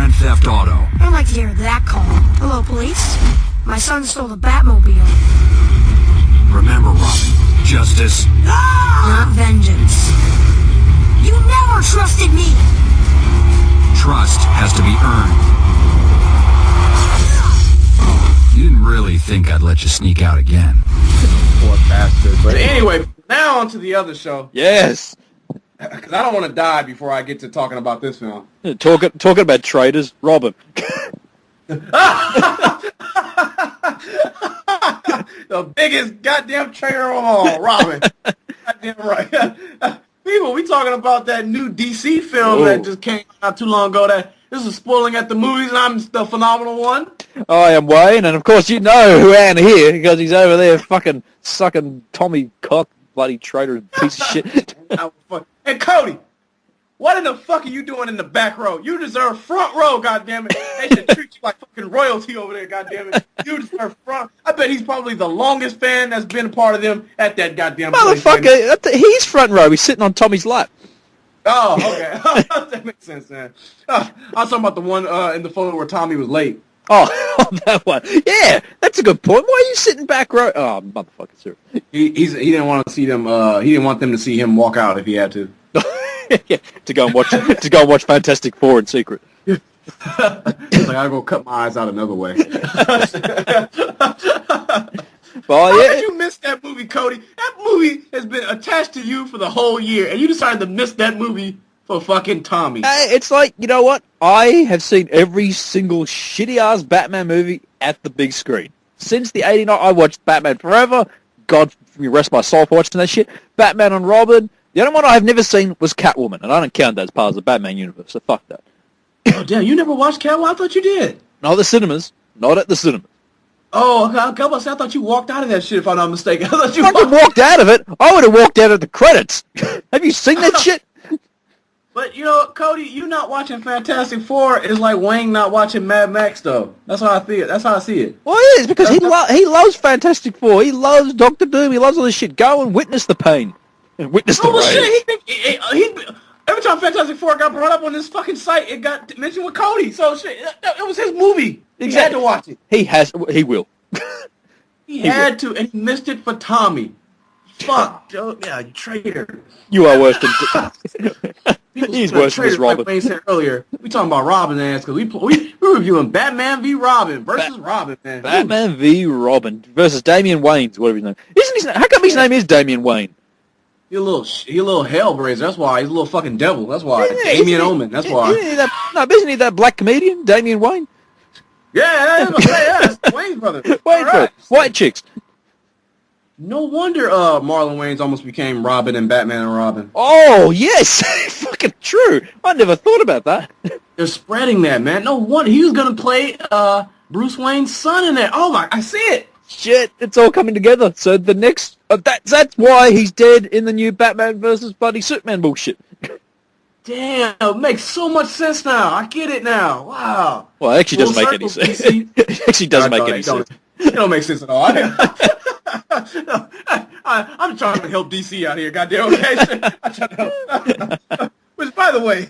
Grand Theft Auto. I don't like to hear that call. Hello, police? My son stole the Batmobile. Remember, Robin, justice, Not vengeance. You never trusted me! trust has to be earned. You didn't really think I'd let you sneak out again. Poor bastard. But anyway, now on to the other show. Yes. Because I don't want to die before I get to talking about this film. Talking about traitors, Robin. The biggest goddamn traitor of all, Robin. Goddamn right. People, we talking about that new DC film that just came out not too long ago. That this is spoiling at the movies, and I'm the phenomenal one. I am Wayne, and of course you know who Ann here, because he's over there fucking sucking Tommy cock, bloody traitor piece of shit. And Cody, what in the fuck are you doing in the back row? You deserve front row, goddammit. They should treat you like fucking royalty over there, goddammit. You deserve front. I bet he's probably the longest fan that's been a part of them at that goddamn place. Motherfucker, he's front row. He's sitting on Tommy's lap. Oh, okay. That makes sense, man. I was talking about the one in the photo where Tommy was late. Oh, that one. Yeah, that's a good point. Why are you sitting back row? Oh, motherfucker, sir. He didn't want to see them. He didn't want them to see him walk out if he had to. Yeah, to go and watch Fantastic Four in secret. He's like, I'll go cut my eyes out another way. Well, How yeah. did you miss that movie, Cody? That movie has been attached to you for the whole year, and you decided to miss that movie for fucking Tommy. It's like, you know what? I have seen every single shitty-ass Batman movie at the big screen. Since the 89, I watched Batman Forever. God rest my soul for watching that shit. Batman and Robin. The only one I have never seen was Catwoman, and I don't count that as part of the Batman universe, so fuck that. Oh, damn, you never watched Catwoman? I thought you did. Not at the cinemas. Not at the cinemas. Oh, okay. I thought you walked out of that shit, if I'm not mistaken. I thought you I fucking walked out of it. I would have walked out of the credits. Have you seen that shit? But, you know, Cody, you not watching Fantastic Four is like Wayne not watching Mad Max, though. That's how I see it. That's how I see it. Well, it is, because he loves Fantastic Four. He loves Doctor Doom. He loves all this shit. Go and witness the pain. And witness the Oh, well, rage. shit, every time Fantastic Four got brought up on this fucking site, it got mentioned with Cody. So, shit, it was his movie. He had to watch it. He will. He had to, and he missed it for Tommy. Fuck, Joe. Yeah, you traitor. You are worse than... He's worse than this Robin. Like Wayne said earlier, we talking about Robin ass, because we reviewing Batman v. Robin versus Robin, man. Batman v. Robin versus Damian Wayne's, whatever his name. Isn't his name? How come his name is Damian Wayne? He a little hellraiser. That's why he's a little fucking devil. That's why Damien Omen. That's why. Isn't he that black comedian, Damian Wayne? Yeah, that's Wayne's brother. Wayne brother. White chicks. No wonder Marlon Wayans almost became Robin and Batman and Robin. Oh yes, fucking true. I never thought about that. They're spreading that, man. No wonder he was gonna play Bruce Wayne's son in there. Oh my, I see it. Shit, it's all coming together. So the next, that's why he's dead in the new Batman versus bloody Superman bullshit. Damn, it makes so much sense now. I get it now. Wow. Well, it actually doesn't make any sense. It actually doesn't make any sense. It don't make sense at all. I'm trying to help DC out here, goddamn. Okay, I'm trying to help. Which, by the way,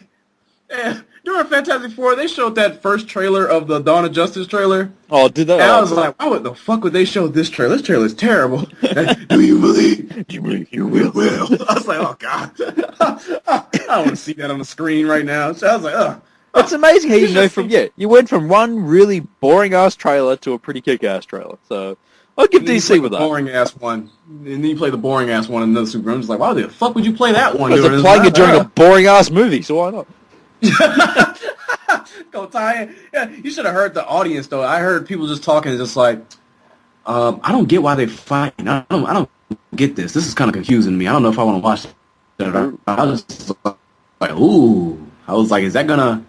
during Fantastic Four, they showed that first trailer of the Dawn of Justice trailer. Oh, did they? And I was like, why the fuck would they show this trailer? This trailer is terrible. Do you believe? Do you believe you will? I was like, oh god, I don't want to see that on the screen right now. So I was like, ugh. It's amazing how you went from one really boring ass trailer to a pretty kick ass trailer. So I'll give DC with that. Boring ass one, and then you play the boring ass one in another Super. I'm just like, why the fuck would you play that one? Because they're playing it during a boring ass movie, so why not? Go tie in. Yeah, you should have heard the audience though. I heard people just talking, just like, I don't get why they fighting. I don't get this. This is kind of confusing to me. I don't know if I want to watch it. I was just like, ooh. I was like, is that gonna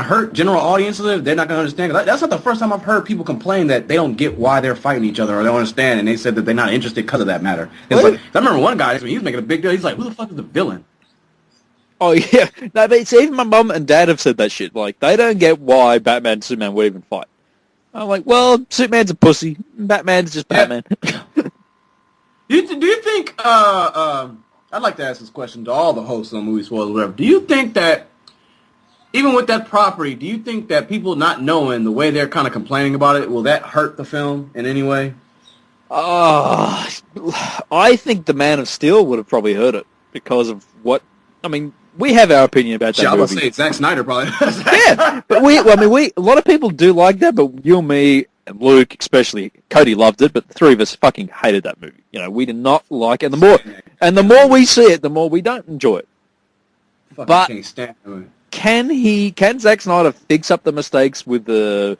hurt general audiences? They're not gonna understand. That's not the first time I've heard people complain that they don't get why they're fighting each other or they don't understand, and they said that they're not interested because of that matter. It's like, I remember one guy when he was making a big deal. He's like, who the fuck is the villain? Oh yeah, no, but it's even my mum and dad have said that shit. Like they don't get why Batman and Superman would even fight. I'm like, well, Superman's a pussy. Batman's just Batman. Do you think? I'd like to ask this question to all the hosts on Movie Spoilers, whatever. Do you think that even with that property, do you think that people not knowing the way they're kind of complaining about it, will that hurt the film in any way? I think the Man of Steel would have probably hurt it because of what. I mean, we have our opinion about that Yeah, I movie. would say Zack Snyder probably. Yeah, but a lot of people do like that, but you and me and Luke, especially, Cody loved it, but the three of us fucking hated that movie. You know, we did not like it. And the more we see it, the more we don't enjoy it. Fucking But- can't stand it. Can Zack Snyder fix up the mistakes with the...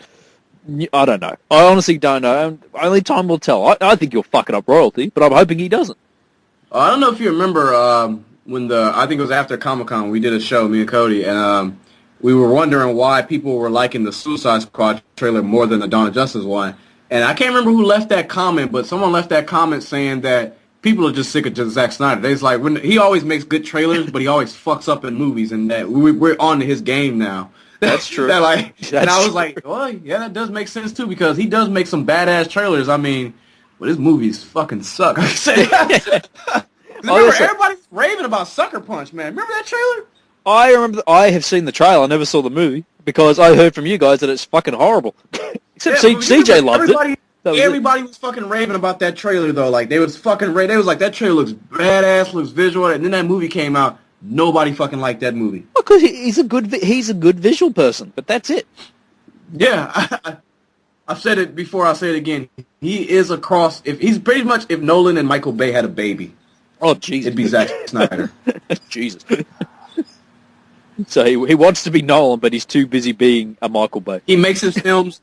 I don't know. I honestly don't know. Only time will tell. I think he'll fuck it up royalty, but I'm hoping he doesn't. I don't know if you remember when I think it was after Comic-Con, we did a show, me and Cody, and we were wondering why people were liking the Suicide Squad trailer more than the Dawn of Justice one. And I can't remember who left that comment, but someone left that comment saying that people are just sick of just Zack Snyder. They're like, he always makes good trailers, but he always fucks up in movies, and that we're on to his game now. That's true. And I was true. like, well, yeah, that does make sense too, because he does make some badass trailers. I mean, well, his movies fucking suck. I said, remember, everybody's raving about Sucker Punch, man. Remember that trailer? I remember. I have seen the trailer. I never saw the movie because I heard from you guys that it's fucking horrible. Except Yeah, CJ loved it. Everybody was fucking raving about that trailer though. Like they was fucking they was like, that trailer looks badass, looks visual, and then that movie came out. Nobody fucking liked that movie. Because he's a good visual person, but that's it. Yeah, I've said it before. I'll say it again. He is a cross. He's pretty much if Nolan and Michael Bay had a baby. Oh Jesus! It'd be Zack Snyder. Jesus. So he wants to be Nolan, but he's too busy being a Michael Bay. He makes his films.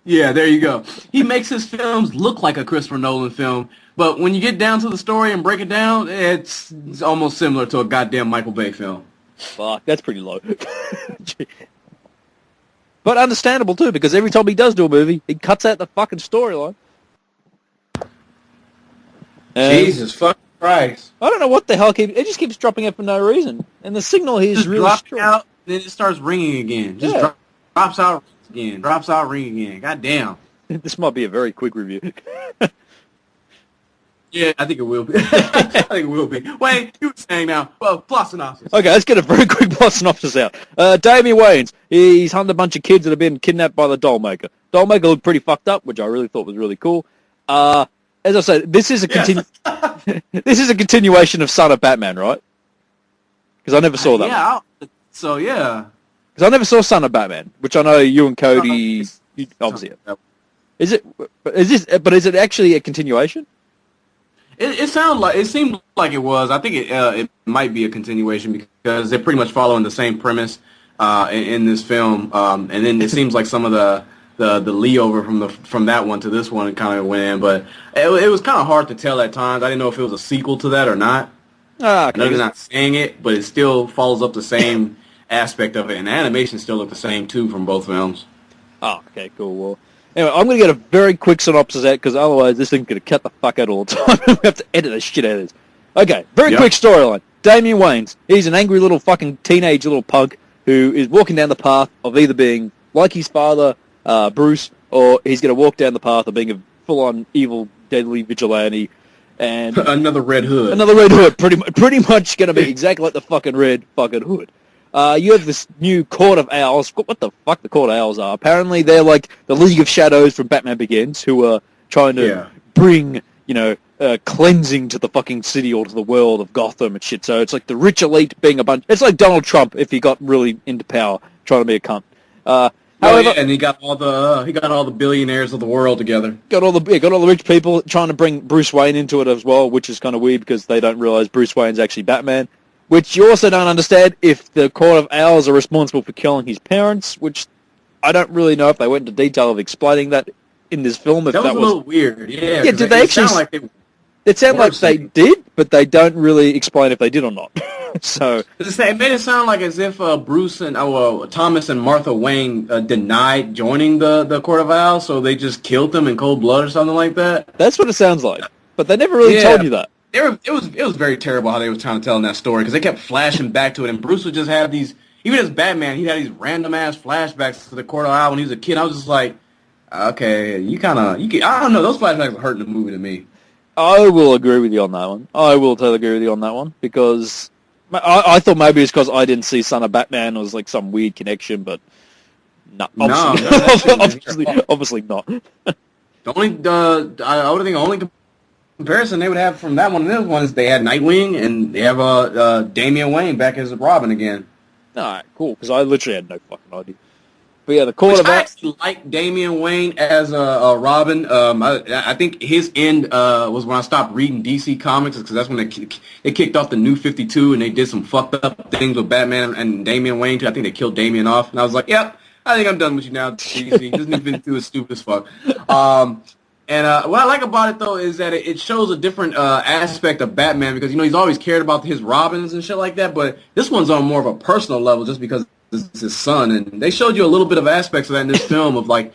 Yeah, there you go. He makes his films look like a Christopher Nolan film, but when you get down to the story and break it down, it's almost similar to a goddamn Michael Bay film. Fuck, that's pretty low. But understandable too, because every time he does do a movie, he cuts out the fucking storyline. Jesus fucking Christ! I don't know what the hell it just keeps dropping out for no reason, and the signal here is Just really drops strong. out, then it starts ringing again. Just Yeah. drops out again, drops out, ring again. God damn. This might be a very quick review. Yeah, I think it will be. I think it will be. Wait, you were saying now. Well, plot synopsis. Okay, let's get a very quick plot synopsis out. Damian Wayans, he's hunted a bunch of kids that have been kidnapped by the Dollmaker. Dollmaker looked pretty fucked up, which I really thought was really cool. As I said, this is a this is a continuation of Son of Batman, right? Because I never saw that. Yeah. So yeah. Because I never saw Son of Batman, which I know you and Cody you obviously. Is it? Is this? But is it actually a continuation? It seemed like it was. I think it might be a continuation because they're pretty much following the same premise in this film, and then it seems like some of the layover from that one to this one kind of went in, but it was kind of hard to tell at times. I didn't know if it was a sequel to that or not. Ah, I know okay. they're not saying it, but it still follows up the same aspect of it, and the animation still look the same too from both films. Oh, okay, cool. Well, anyway, I'm going to get a very quick synopsis out because otherwise this thing's going to cut the fuck out all the time. We have to edit the shit out of this. Okay, very quick storyline. Damian Wayans, he's an angry little fucking teenage little punk who is walking down the path of either being like his father, Bruce, or he's going to walk down the path of being a full-on evil, deadly vigilante. And Another Red Hood. another Red Hood, pretty much going to be exactly like the fucking Red fucking Hood. You have this new Court of Owls. What the fuck the Court of Owls are? Apparently they're like the League of Shadows from Batman Begins, who are trying to bring, cleansing to the fucking city or to the world of Gotham and shit. So it's like the rich elite being a bunch. It's like Donald Trump if he got really into power, trying to be a cunt. However, and he got all the billionaires of the world together. got all the rich people trying to bring Bruce Wayne into it as well, which is kind of weird because they don't realize Bruce Wayne's actually Batman. Which you also don't understand if the Court of Owls are responsible for killing his parents, which I don't really know if they went into detail of explaining that in this film. If That was a little weird. Yeah. Yeah, did they actually? Sound like they It sounded like they did, but they don't really explain if they did or not. So it made it sound like as if Bruce and Thomas and Martha Wayne denied joining the Court of Owls, so they just killed them in cold blood or something like that. that's what it sounds like. But they never really told you that. It was very terrible how they were trying to tell in that story because they kept flashing back to it, and Bruce would just have these. Even as Batman, he had these random ass flashbacks to the Court of Owls when he was a kid. I was just like, okay, I don't know, those flashbacks are hurting the movie to me. I will agree with you on that one. I will totally agree with you on that one because I thought maybe it's because I didn't see Son of Batman. It was like some weird connection, but no, obviously not. The only, I would think the only comparison they would have from that one to this one is they had Nightwing and they have Damian Wayne back as Robin again. All right, cool. Because I literally had no fucking idea. But yeah, the Which I quarterback. actually like Damian Wayne as a Robin. I think his end was when I stopped reading DC Comics because that's when they kicked off the New 52 and they did some fucked up things with Batman and Damian Wayne too. I think they killed Damian off, and I was like, yep, I think I'm done with you now, DC. This New 52 is stupid as fuck. And what I like about it, though, is that it shows a different aspect of Batman because, he's always cared about his Robins and shit like that, but this one's on more of a personal level just because it's his son. And they showed you a little bit of aspects of that in this film of, like,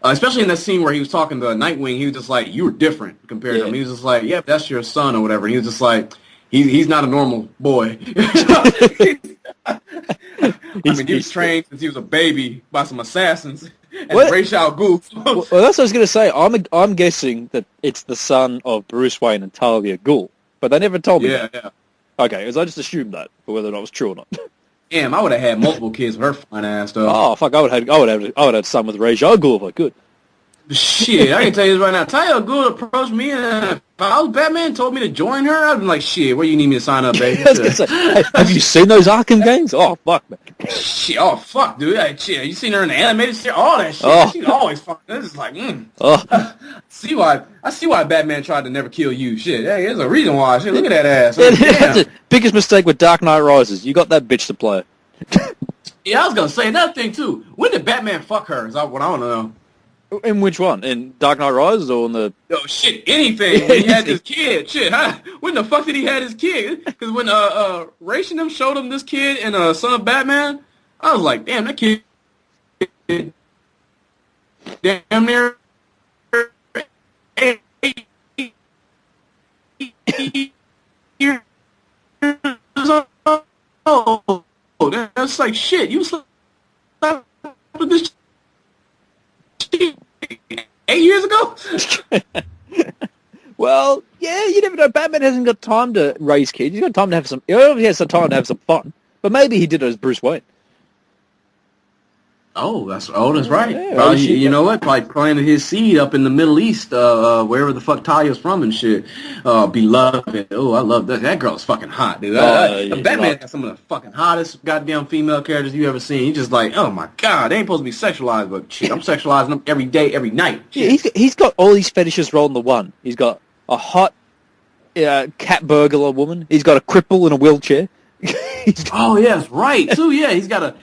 especially in that scene where he was talking to Nightwing, he was just like, you were different compared to him. He was just like, yeah, that's your son or whatever. And he was just like, he's not a normal boy. I mean, he was trained since he was a baby by some assassins. And Ra's al Ghul. Well, that's what I was going to say. I'm guessing that it's the son of Bruce Wayne and Talia Ghul, but they never told me that. Yeah. Okay, because I just assumed that, but whether or not it was true or not. Damn, I would have had multiple kids with her fine ass, though. Oh fuck, I would have a son with Ra's al Ghul if I could. Shit, I can tell you this right now. Talia Ghul approached me, and if I was Batman, told me to join her, I'd be like, shit, where you need me to sign up, baby? I was gonna say, hey, have you seen those Arkham games? Oh fuck, man. Shit, oh fuck, dude. Hey, shit, you seen her in the animated series? All that shit. She's always fun. This is like, I see why Batman tried to never kill you. Shit, hey, there's a reason why. Shit, look at that ass. That's the biggest mistake with Dark Knight Rises. You got that bitch to play. Yeah, I was gonna say another thing too. When did Batman fuck her? Is what I want to know. In which one? In Dark Knight Rises or in the... Oh, shit, anything. When he had this kid. Shit, huh? When the fuck did he have his kid? Because when Ra's and them showed him this kid in Son of Batman, I was like, damn, that kid damn near 8 years old. That's like, shit, you slept with this 8 years ago? Well, yeah, you never know. Batman hasn't got time to raise kids. He's got time to have some... He obviously has some time to have some fun. But maybe he did it as Bruce Wayne. Oh, that's right. Yeah, Probably, you know what? Probably planted his seed up in the Middle East, wherever the fuck Talia's from and shit. Beloved. Oh, I love that. That girl's fucking hot, dude. Batman has some of the fucking hottest goddamn female characters you ever seen. He's just like, oh my god, they ain't supposed to be sexualized, but shit, I'm sexualizing them every day, every night. Yeah, he's got all these fetishes rolled into one. He's got a hot cat burglar woman. He's got a cripple in a wheelchair. Oh yes, right. So yeah, he's got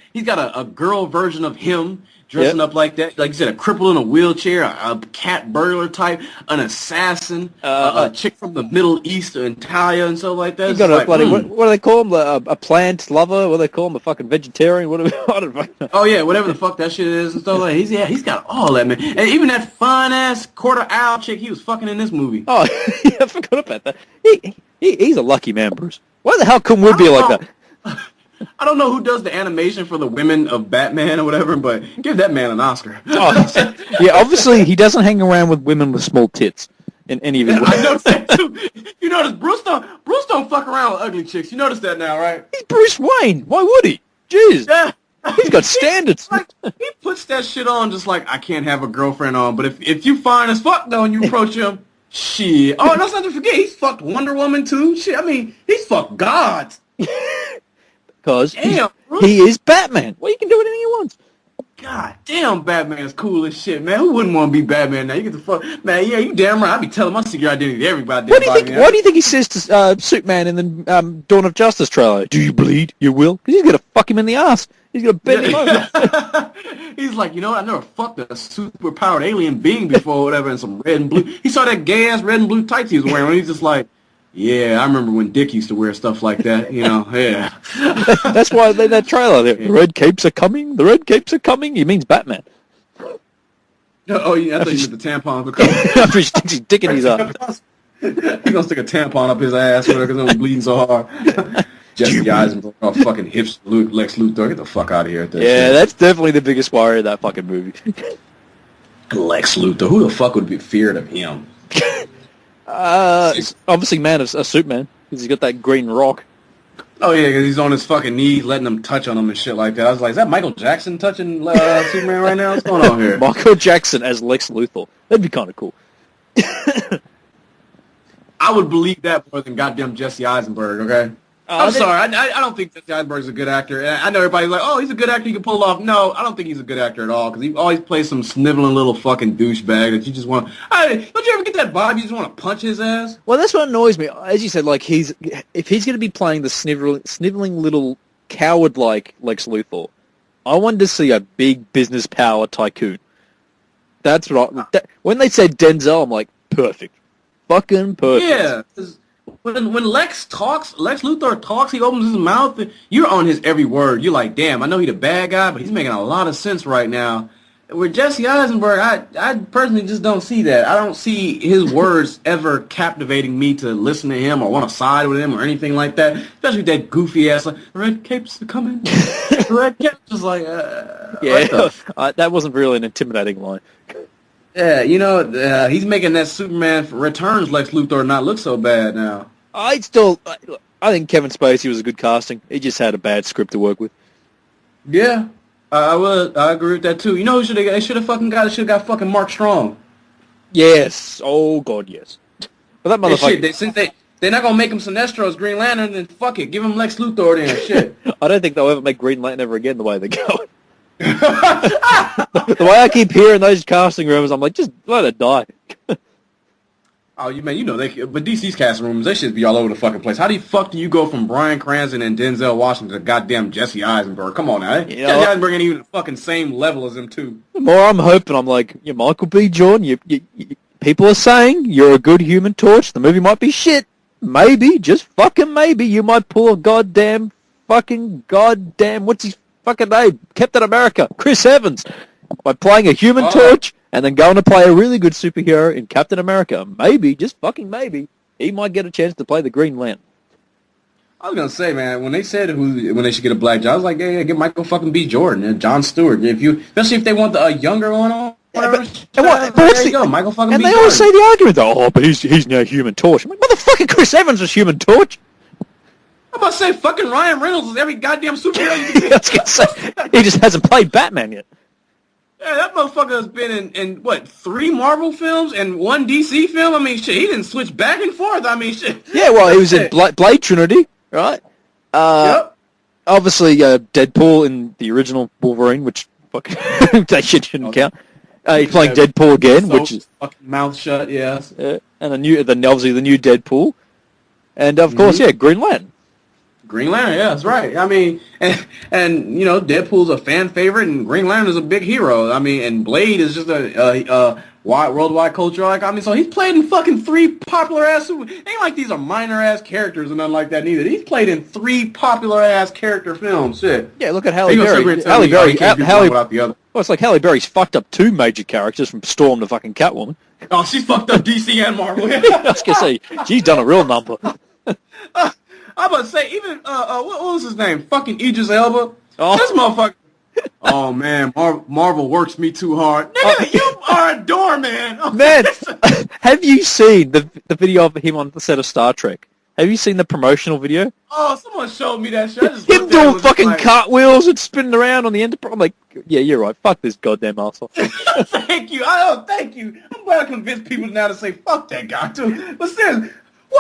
a girl version of him dressing up like that. Like you said, a cripple in a wheelchair, a cat burglar type, an assassin, a chick from the Middle East and Talia and stuff like that. He's got a bloody what do they call him? A plant lover? What do they call him? A fucking vegetarian? I don't know. Oh yeah, whatever the fuck that shit is and stuff like that. He's got all that, man. And even that fine ass quarter owl chick he was fucking in this movie. Oh yeah, I forgot about that. He's a lucky man, Bruce. Why the hell couldn't we be like that? I don't know who does the animation for the women of Batman or whatever, but give that man an Oscar. Oh, yeah, obviously he doesn't hang around with women with small tits in any of his ways. I noticed that too. You notice Bruce don't fuck around with ugly chicks. You notice that now, right? He's Bruce Wayne. Why would he? Jeez. Yeah. He's got standards. He puts that shit on just like, I can't have a girlfriend on, but if you fine as fuck though and you approach him, shit. Oh, and that's not to forget, he's fucked Wonder Woman too. Shit, I mean, he's fucked gods. Because he is Batman. Well, he can do anything he wants. God damn, Batman's cool as shit, man. Who wouldn't want to be Batman now? You get the fuck, man. Yeah, you damn right. I be telling my secret identity to everybody. Why do you think he says to Superman in the Dawn of Justice trailer? Do you bleed? You will. Because he's gonna fuck him in the ass. He's gonna bend him over. He's like, you know what? I never fucked a super-powered alien being before, or whatever, in some red and blue. He saw that gay ass red and blue tights he was wearing, and he's just like, yeah, I remember when Dick used to wear stuff like that, yeah. That's why that trailer, the red capes are coming, the red capes are coming, he means Batman. Oh, yeah, I thought you meant the tampon. After he sticks his dick in his ass. He's gonna stick a tampon up his ass because he's bleeding so hard. Jesse Eisenberg, oh, fucking hips, Lex Luthor, get the fuck out of here. That's definitely the biggest worry of that fucking movie. Lex Luthor, who the fuck would be feared of him? Obviously, Superman, because he's got that green rock. Oh yeah, because he's on his fucking knees, letting them touch on him and shit like that. I was like, is that Michael Jackson touching Superman right now? What's going on here? Michael Jackson as Lex Luthor. That'd be kind of cool. I would believe that more than goddamn Jesse Eisenberg. Okay. I'm sorry. I don't think Jesse Eisenberg's a good actor. And I know everybody's like, oh, he's a good actor. He can pull it off. No, I don't think he's a good actor at all because he always plays some sniveling little fucking douchebag that you just want. Don't you ever get that vibe? You just want to punch his ass. Well, that's what annoys me. As you said, like if he's going to be playing the sniveling little coward like Lex Luthor, I wanted to see a big business power tycoon. That's right. When they said Denzel, I'm like, perfect, fucking perfect. Yeah. When Lex Luthor talks, he opens his mouth, you're on his every word. You're like, damn, I know he's a bad guy, but he's making a lot of sense right now. With Jesse Eisenberg, I personally just don't see that. I don't see his words ever captivating me to listen to him or want to side with him or anything like that, especially with that goofy ass, like, red capes are coming. Red capes, just like, yeah, that wasn't really an intimidating line. Yeah, he's making that Superman Returns Lex Luthor not look so bad now. I think Kevin Spacey was a good casting. He just had a bad script to work with. Yeah, I agree with that too. You know who they should have got fucking Mark Strong. Yes. Oh God, yes. But that motherfucker. Since they're not gonna make him Sinestro as Green Lantern, then fuck it, give him Lex Luthor then. Shit. I don't think they'll ever make Green Lantern ever again the way they're going. The way I keep hearing those casting rumors, I'm like, just let it die. Oh, but DC's casting rumors, they should be all over the fucking place. How the fuck do you go from Bryan Cranston and Denzel Washington to goddamn Jesse Eisenberg? Come on now. Jesse Eisenberg ain't even the fucking same level as him too. The more I'm hoping, I'm like, yeah, Michael B. Jordan, people are saying you're a good Human Torch. The movie might be shit. Maybe, just fucking maybe, you might pull a goddamn, what's his fucking name? Captain America, Chris Evans, by playing a Human Torch and then going to play a really good superhero in Captain America. Maybe, just fucking maybe, he might get a chance to play the Green Lantern. I was gonna say, man, when they said when they should get a black guy, I was like, yeah, get Michael fucking B. Jordan and Jon Stewart. Especially if they want the younger one on. There you go, Michael fucking B. And they always say the argument though, but he's now Human Torch. I'm like, motherfucking Chris Evans was Human Torch. I'm about to say, fucking Ryan Reynolds is every goddamn superhero you can see. I was gonna say, he just hasn't played Batman yet. Yeah, that motherfucker has been in 3 Marvel films and 1 DC film? I mean, shit, he didn't switch back and forth. I mean, shit. Yeah, well, he was in Blade Trinity, right? Yep. Obviously, Deadpool in the original Wolverine, which fucking that shit shouldn't count. He's playing Deadpool again, which is fucking mouth shut, yes. And obviously the new Deadpool, and of course, Green Lantern. Green Lantern, yeah, that's right. I mean, and Deadpool's a fan favorite, and Green Lantern is a big hero. I mean, and Blade is just a worldwide culture icon. I mean, so he's played in fucking 3 popular ass. Ain't like these are minor ass characters and nothing like that neither. He's played in 3 popular ass character films. Shit. Yeah, look at Halle Berry. Halle Berry. Without the other. Well, it's like Halle Berry's fucked up 2 major characters from Storm to fucking Catwoman. Oh, she's fucked up DC and Marvel. I was gonna say she's done a real number. I'm about to say, even, what was his name? Fucking Idris Elba. Oh. This motherfucker. Oh, man, Marvel works me too hard. Nigga, you are a doorman. Oh, man, have you seen the video of him on the set of Star Trek? Have you seen the promotional video? Oh, someone showed me that shit. Him doing fucking cartwheels and spinning around on the Enterprise. I'm like, yeah, you're right. Fuck this goddamn asshole. Thank you. Thank you. I'm glad I convinced people now to say, fuck that guy, too. But seriously,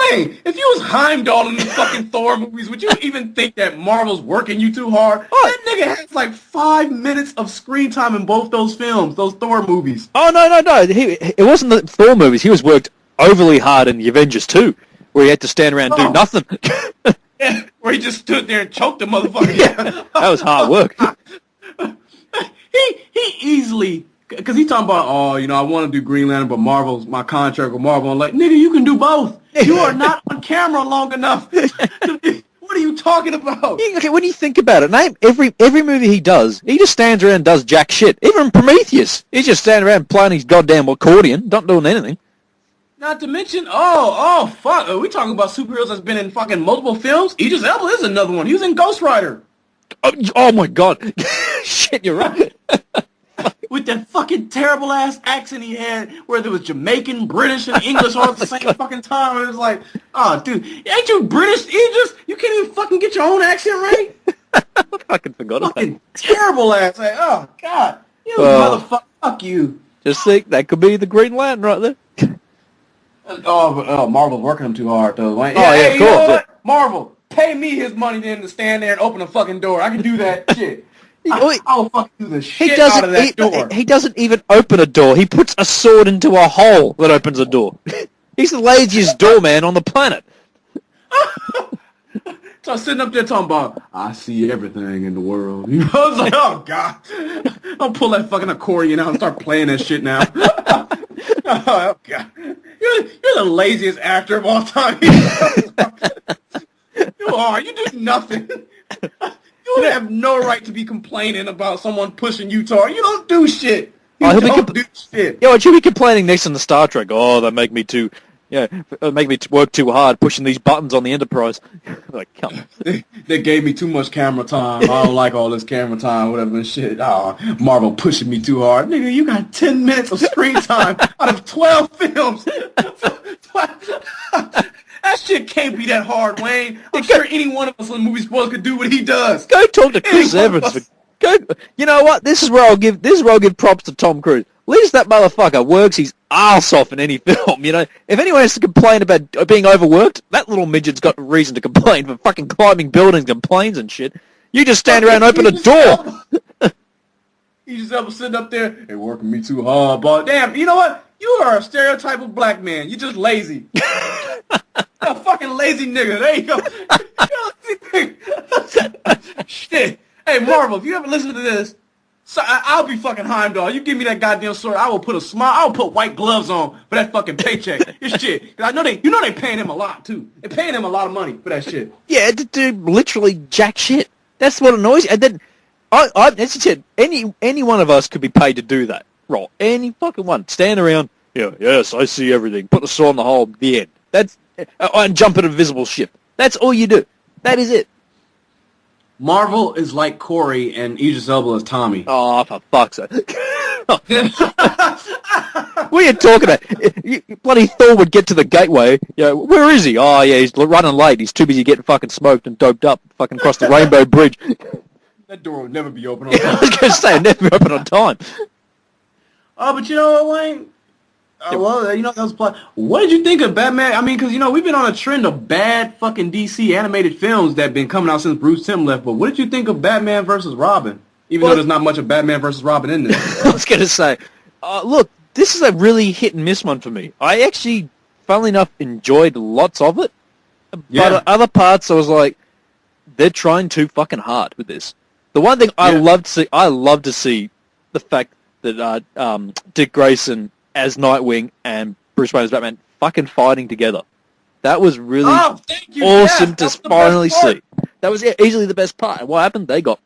wait, if you was Heimdall in the fucking Thor movies, would you even think that Marvel's working you too hard? That nigga has like 5 minutes of screen time in both those films, those Thor movies. Oh, no. It wasn't the Thor movies. He was worked overly hard in the Avengers 2, where he had to stand around and do nothing. Yeah, where he just stood there and choked the motherfucker. Yeah, that was hard work. He easily... Because he talking about, I want to do Green Lantern, but Marvel's my contract with Marvel. I'm like, nigga, you can do both. You are not on camera long enough. What are you talking about? Okay, when you think about it, name every movie he does, he just stands around and does jack shit. Even Prometheus, he's just standing around playing his goddamn accordion, not doing anything. Not to mention, fuck, are we talking about superheroes that's been in fucking multiple films? Idris Elba is another one. He was in Ghost Rider. Oh my god. Shit, you're right. With that fucking terrible ass accent he had, where there was Jamaican, British, and English all at the same fucking time. And it was like, oh, dude, ain't you British, Idris? You can't even fucking get your your own accent right? I fucking forgot about it. Fucking terrible ass. Like, oh God, you motherfucker. Fuck you. Just think, that could be the Green Lantern right there. Marvel's working him too hard though. Like, Yeah, hey, of you know course, what? Marvel, pay me his money then to stand there and open a fucking door. I can do that shit. I'll fucking do the shit out of that door. He doesn't even open a door. He puts a sword into a hole that opens a door. He's the laziest doorman on the planet. So I'm sitting up there talking about, I see everything in the world. You know, I was like, oh God. I'll pull that fucking accordion out and start playing that shit now. Oh God. You're the laziest actor of all time. You are. You do nothing. You have no right to be complaining about someone pushing you toward. You don't do shit. You don't do shit. Yeah, what you be complaining next in the Star Trek? Oh, they make me work too hard pushing these buttons on the Enterprise. Like, come on. They gave me too much camera time. I don't like all this camera time, whatever and shit. Oh, Marvel pushing me too hard. Nigga, you got 10 minutes of screen time out of 12 films. That shit can't be that hard, Wayne. I'm sure any one of us in the movie spoilers could do what he does. Go talk to Chris Evans. You know what? This is where I'll give props to Tom Cruise. At least that motherfucker works his ass off in any film, you know? If anyone has to complain about being overworked, that little midget's got reason to complain for fucking climbing buildings and planes and shit. You just stand around and open a door. You just ever sitting up there, they working me too hard, but damn, you know what? You are a stereotype of black man. You're just lazy. A fucking lazy nigga. There you go. Shit. Hey, Marvel, if you ever listen to this, so I'll be fucking Heimdall. You give me that goddamn sword, I will put a smile. I will put white gloves on for that fucking paycheck. This shit. Cause I know they paying him a lot too. They're paying him a lot of money for that shit. Yeah, to do literally jack shit. That's what annoys you. And then, as you said, any one of us could be paid to do that. Right? Any fucking one. Stand around. Yeah, yes, I see everything. Put the sword in the hole. The end. That's and jump at a visible ship. That's all you do. That is it. Marvel is like Corey and Idris Elba is Tommy. Oh, for fuck's sake. What are you talking about? Bloody Thor would get to the gateway. You know, where is he? Oh, yeah, he's running late. He's too busy getting fucking smoked and doped up fucking across the Rainbow Bridge. That door would never be open on time. I was going to say, it'd never be open on time. Oh, but you know what, Wayne? Well, you know, that was plot. What did you think of Batman? I mean, because, you know, we've been on a trend of bad fucking DC animated films that have been coming out since Bruce Timm left, but what did you think of Batman versus Robin? Even though there's not much of Batman versus Robin in this. I was going to say, look, this is a really hit and miss one for me. I actually, funnily enough, enjoyed lots of it, but other parts I was like, they're trying too fucking hard with this. The one thing I love to see the fact that Dick Grayson as Nightwing and Bruce Wayne as Batman fucking fighting together. That was really awesome to finally see. That was easily the best part. And what happened? They got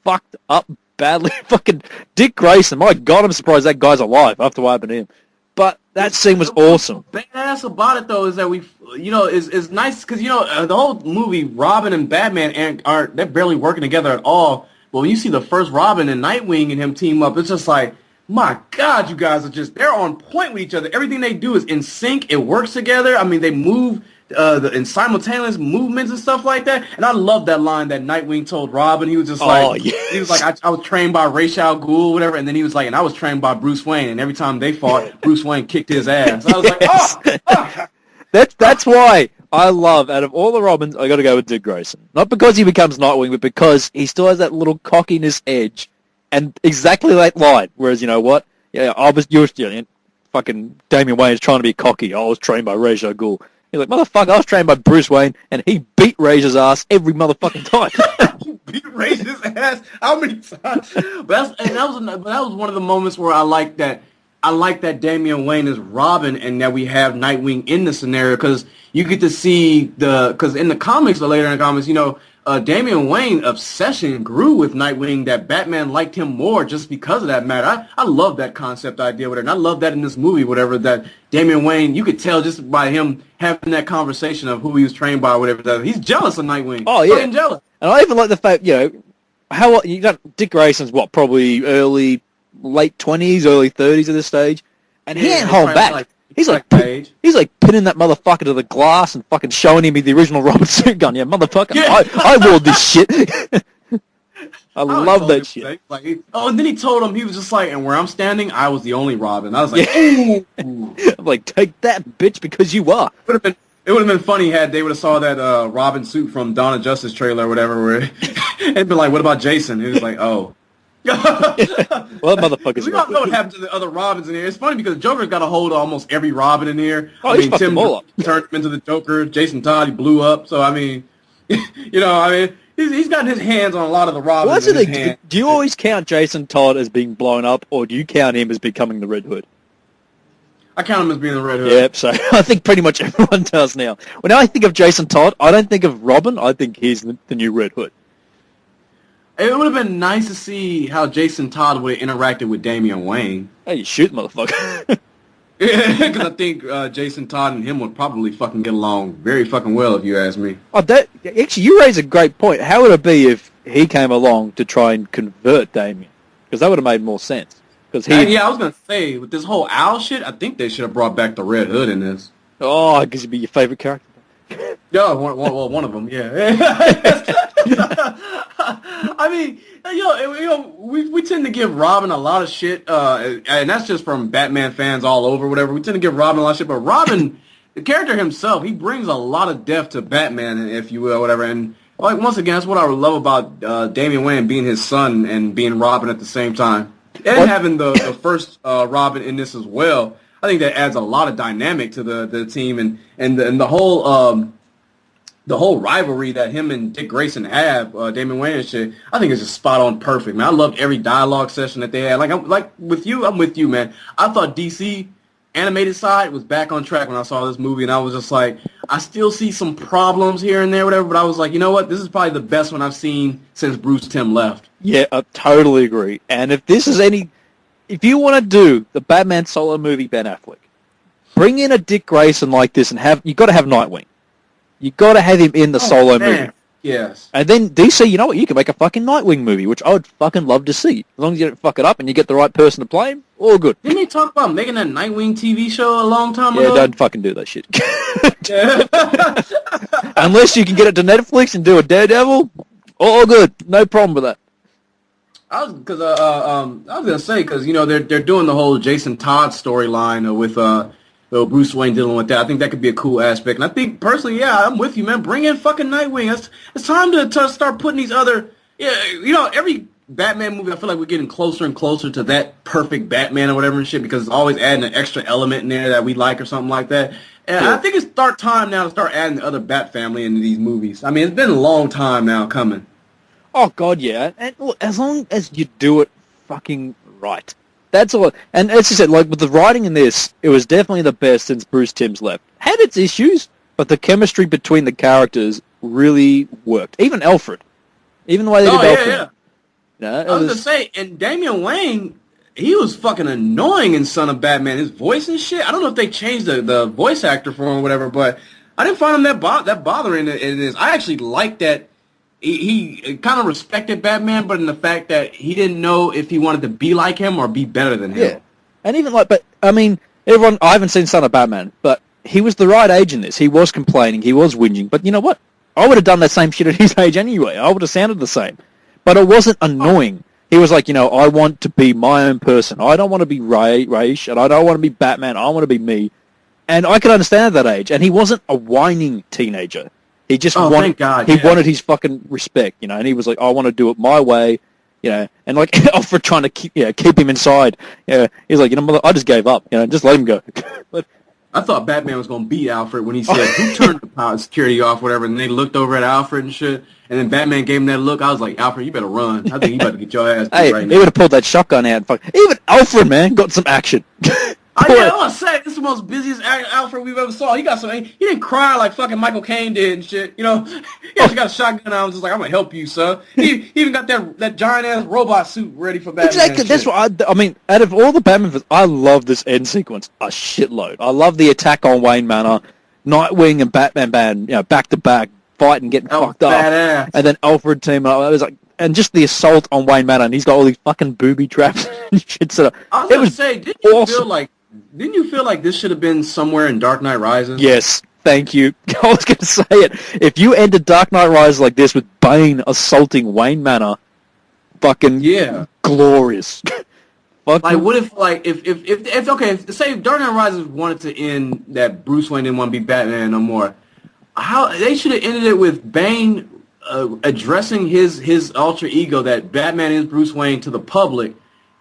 fucked up badly. Fucking Dick Grayson. My God, I'm surprised that guy's alive after what happened to him. But that scene was awesome. Badass about it though is that it's nice because the whole movie Robin and Batman they're barely working together at all. But when you see the first Robin and Nightwing and him team up, it's just like, my God, you guys they're on point with each other. Everything they do is in sync. It works together. I mean, they move in simultaneous movements and stuff like that. And I love that line that Nightwing told Robin. He was just like, he was like, I was trained by Ra's al Ghul, whatever. And then he was like, and I was trained by Bruce Wayne. And every time they fought, Bruce Wayne kicked his ass. I was like, That's why I love, out of all the Robins, I got to go with Dick Grayson. Not because he becomes Nightwing, but because he still has that little cockiness edge. And exactly that line. Whereas, you know what? Yeah, fucking Damian Wayne is trying to be cocky. I was trained by Ra's al Ghul. He's like, motherfucker, I was trained by Bruce Wayne, and he beat Razor's ass every motherfucking time. He beat Razor's ass how many times? But that was one of the moments where I like that Damian Wayne is Robin, and that we have Nightwing in the scenario, because you get to see because in the comics, or later in the comics, Damian Wayne's obsession grew with Nightwing, that Batman liked him more just because of that matter. I love that concept idea, whatever, and I love that in this movie, whatever, that Damian Wayne, you could tell just by him having that conversation of who he was trained by, whatever, that he's jealous of Nightwing. Oh, yeah. Fucking jealous. And I even like the fact, you got Dick Grayson's, probably late 20s, early 30s at this stage, and he ain't holding back. He's like Page. he's like pinning that motherfucker to the glass and fucking showing him the original Robert suit gun. Yeah, motherfucker, Yeah. I wore this shit. I love told that him, shit. like, and then he told him, he was just like, and where I'm standing, I was the only Robin. I was like, Yeah. ooh. I'm like, take that, bitch, because you are. It would have been funny had they would have saw that Robin suit from Dawn of Justice trailer or whatever, where it'd been like, what about Jason? He was like, oh. Well, that motherfucker's We don't know what happened to the other Robins in here. It's funny because Joker's got a hold of almost every Robin in here. Oh, he's fucked them all up. turned him into the Joker. Jason Todd, he blew up. So, I mean, he's gotten his hands on a lot of the Robins. What's in the his thing? hand. Do you always count Jason Todd as being blown up, or do you count him as becoming the Red Hood? I count him as being the Red Hood. Yep, so I think pretty much everyone does now. When I think of Jason Todd, I don't think of Robin, I think he's the new Red Hood. It would have been nice to see how Jason Todd would have interacted with Damian Wayne. Hey, you shoot, motherfucker. Because I think Jason Todd and him would probably fucking get along very fucking well, if you ask me. Actually, you raise a great point. How would it be if he came along to try and convert Damien? Because that would have made more sense. Because Yeah, I was going to say, with this whole owl shit, I think they should have brought back the Red Hood in this. Oh, because he'd be your favorite character. Yeah, one of them, yeah. I mean, we tend to give Robin a lot of shit, and that's just from Batman fans all over, whatever. We tend to give Robin a lot of shit, but Robin, the character himself, he brings a lot of depth to Batman, if you will, whatever. And like once again, that's what I love about Damian Wayne being his son and being Robin at the same time, and having the first Robin in this as well. I think that adds a lot of dynamic to the team and the whole rivalry that him and Dick Grayson have, Damian Wayne and shit. I think it's just spot on perfect, man. I loved every dialogue session that they had. I'm with you, man. I thought DC animated side was back on track when I saw this movie, and I was just like, I still see some problems here and there, whatever. But I was like, you know what? This is probably the best one I've seen since Bruce Timm left. Yeah, I totally agree. And if you want to do the Batman solo movie, Ben Affleck, bring in a Dick Grayson like this and you got to have Nightwing. You got to have him in the solo movie. Yes. And then DC, you know what? You can make a fucking Nightwing movie, which I would fucking love to see. As long as you don't fuck it up and you get the right person to play him, all good. Didn't he talk about making that Nightwing TV show a long time Yeah, ago? don't fucking do that shit. Unless you can get it to Netflix and do a Daredevil, all good. No problem with that. I was gonna say because they're doing the whole Jason Todd storyline with Bruce Wayne dealing with that. I think that could be a cool aspect, and I think personally, yeah, I'm with you, man. Bring in fucking Nightwing. It's time to start putting these other, every Batman movie. I feel like we're getting closer and closer to that perfect Batman or whatever and shit because it's always adding an extra element in there that we like or something like that. And I think it's time now to start adding the other Bat family into these movies. I mean, it's been a long time now coming. Oh, God, yeah. And look, as long as you do it fucking right. That's all. And as you said, like, with the writing in this, it was definitely the best since Bruce Timm's left. Had its issues, but the chemistry between the characters really worked. Even Alfred. Even the way they did Alfred. Yeah. I was going to say, and Damian Wayne, he was fucking annoying in Son of Batman. His voice and shit. I don't know if they changed the voice actor for him or whatever, but I didn't find him that bothering in this. I actually liked that. He kind of respected Batman, but in the fact that he didn't know if he wanted to be like him or be better than him. Yeah. And even I haven't seen Son of Batman, but he was the right age in this. He was complaining, he was whinging, but you know what? I would have done that same shit at his age anyway. I would have sounded the same. But it wasn't annoying. He was like, I want to be my own person. I don't want to be Raish, and I don't want to be Batman. I want to be me. And I could understand at that age. And he wasn't a whining teenager. He just wanted his fucking respect, and he was like, I want to do it my way, and like Alfred trying to keep him inside. Yeah, he's like, mother, I just gave up, just let him go. But I thought Batman was gonna beat Alfred when he said, "Who turned the power security off?" Whatever, and they looked over at Alfred and shit, and then Batman gave him that look. I was like, Alfred, you better run. I think you better get your ass beat right now. He would have pulled that shotgun out. Even Alfred, man, got some action. I was saying, this is the most busiest Alfred we've ever saw. He didn't cry like fucking Michael Caine did and shit. He actually got a shotgun. I was just like, I'm gonna help you, son. He even got that giant ass robot suit ready for Batman. Exactly. That's what I mean. Out of all the Batman films, I love this end sequence a shitload. I love the attack on Wayne Manor, Nightwing and Batman back to back fighting, getting fucked up, and then Alfred team. I was like. And just the assault on Wayne Manor, and he's got all these fucking booby traps and shit. So I was gonna say, didn't you feel like Didn't you feel like this should have been somewhere in Dark Knight Rises? Yes, thank you. I was going to say it. If you ended Dark Knight Rises like this with Bane assaulting Wayne Manor, fucking Yeah. glorious. Like, what if, like, say Dark Knight Rises wanted to end that Bruce Wayne didn't want to be Batman no more. How they should have ended it with Bane addressing his alter ego that Batman is Bruce Wayne to the public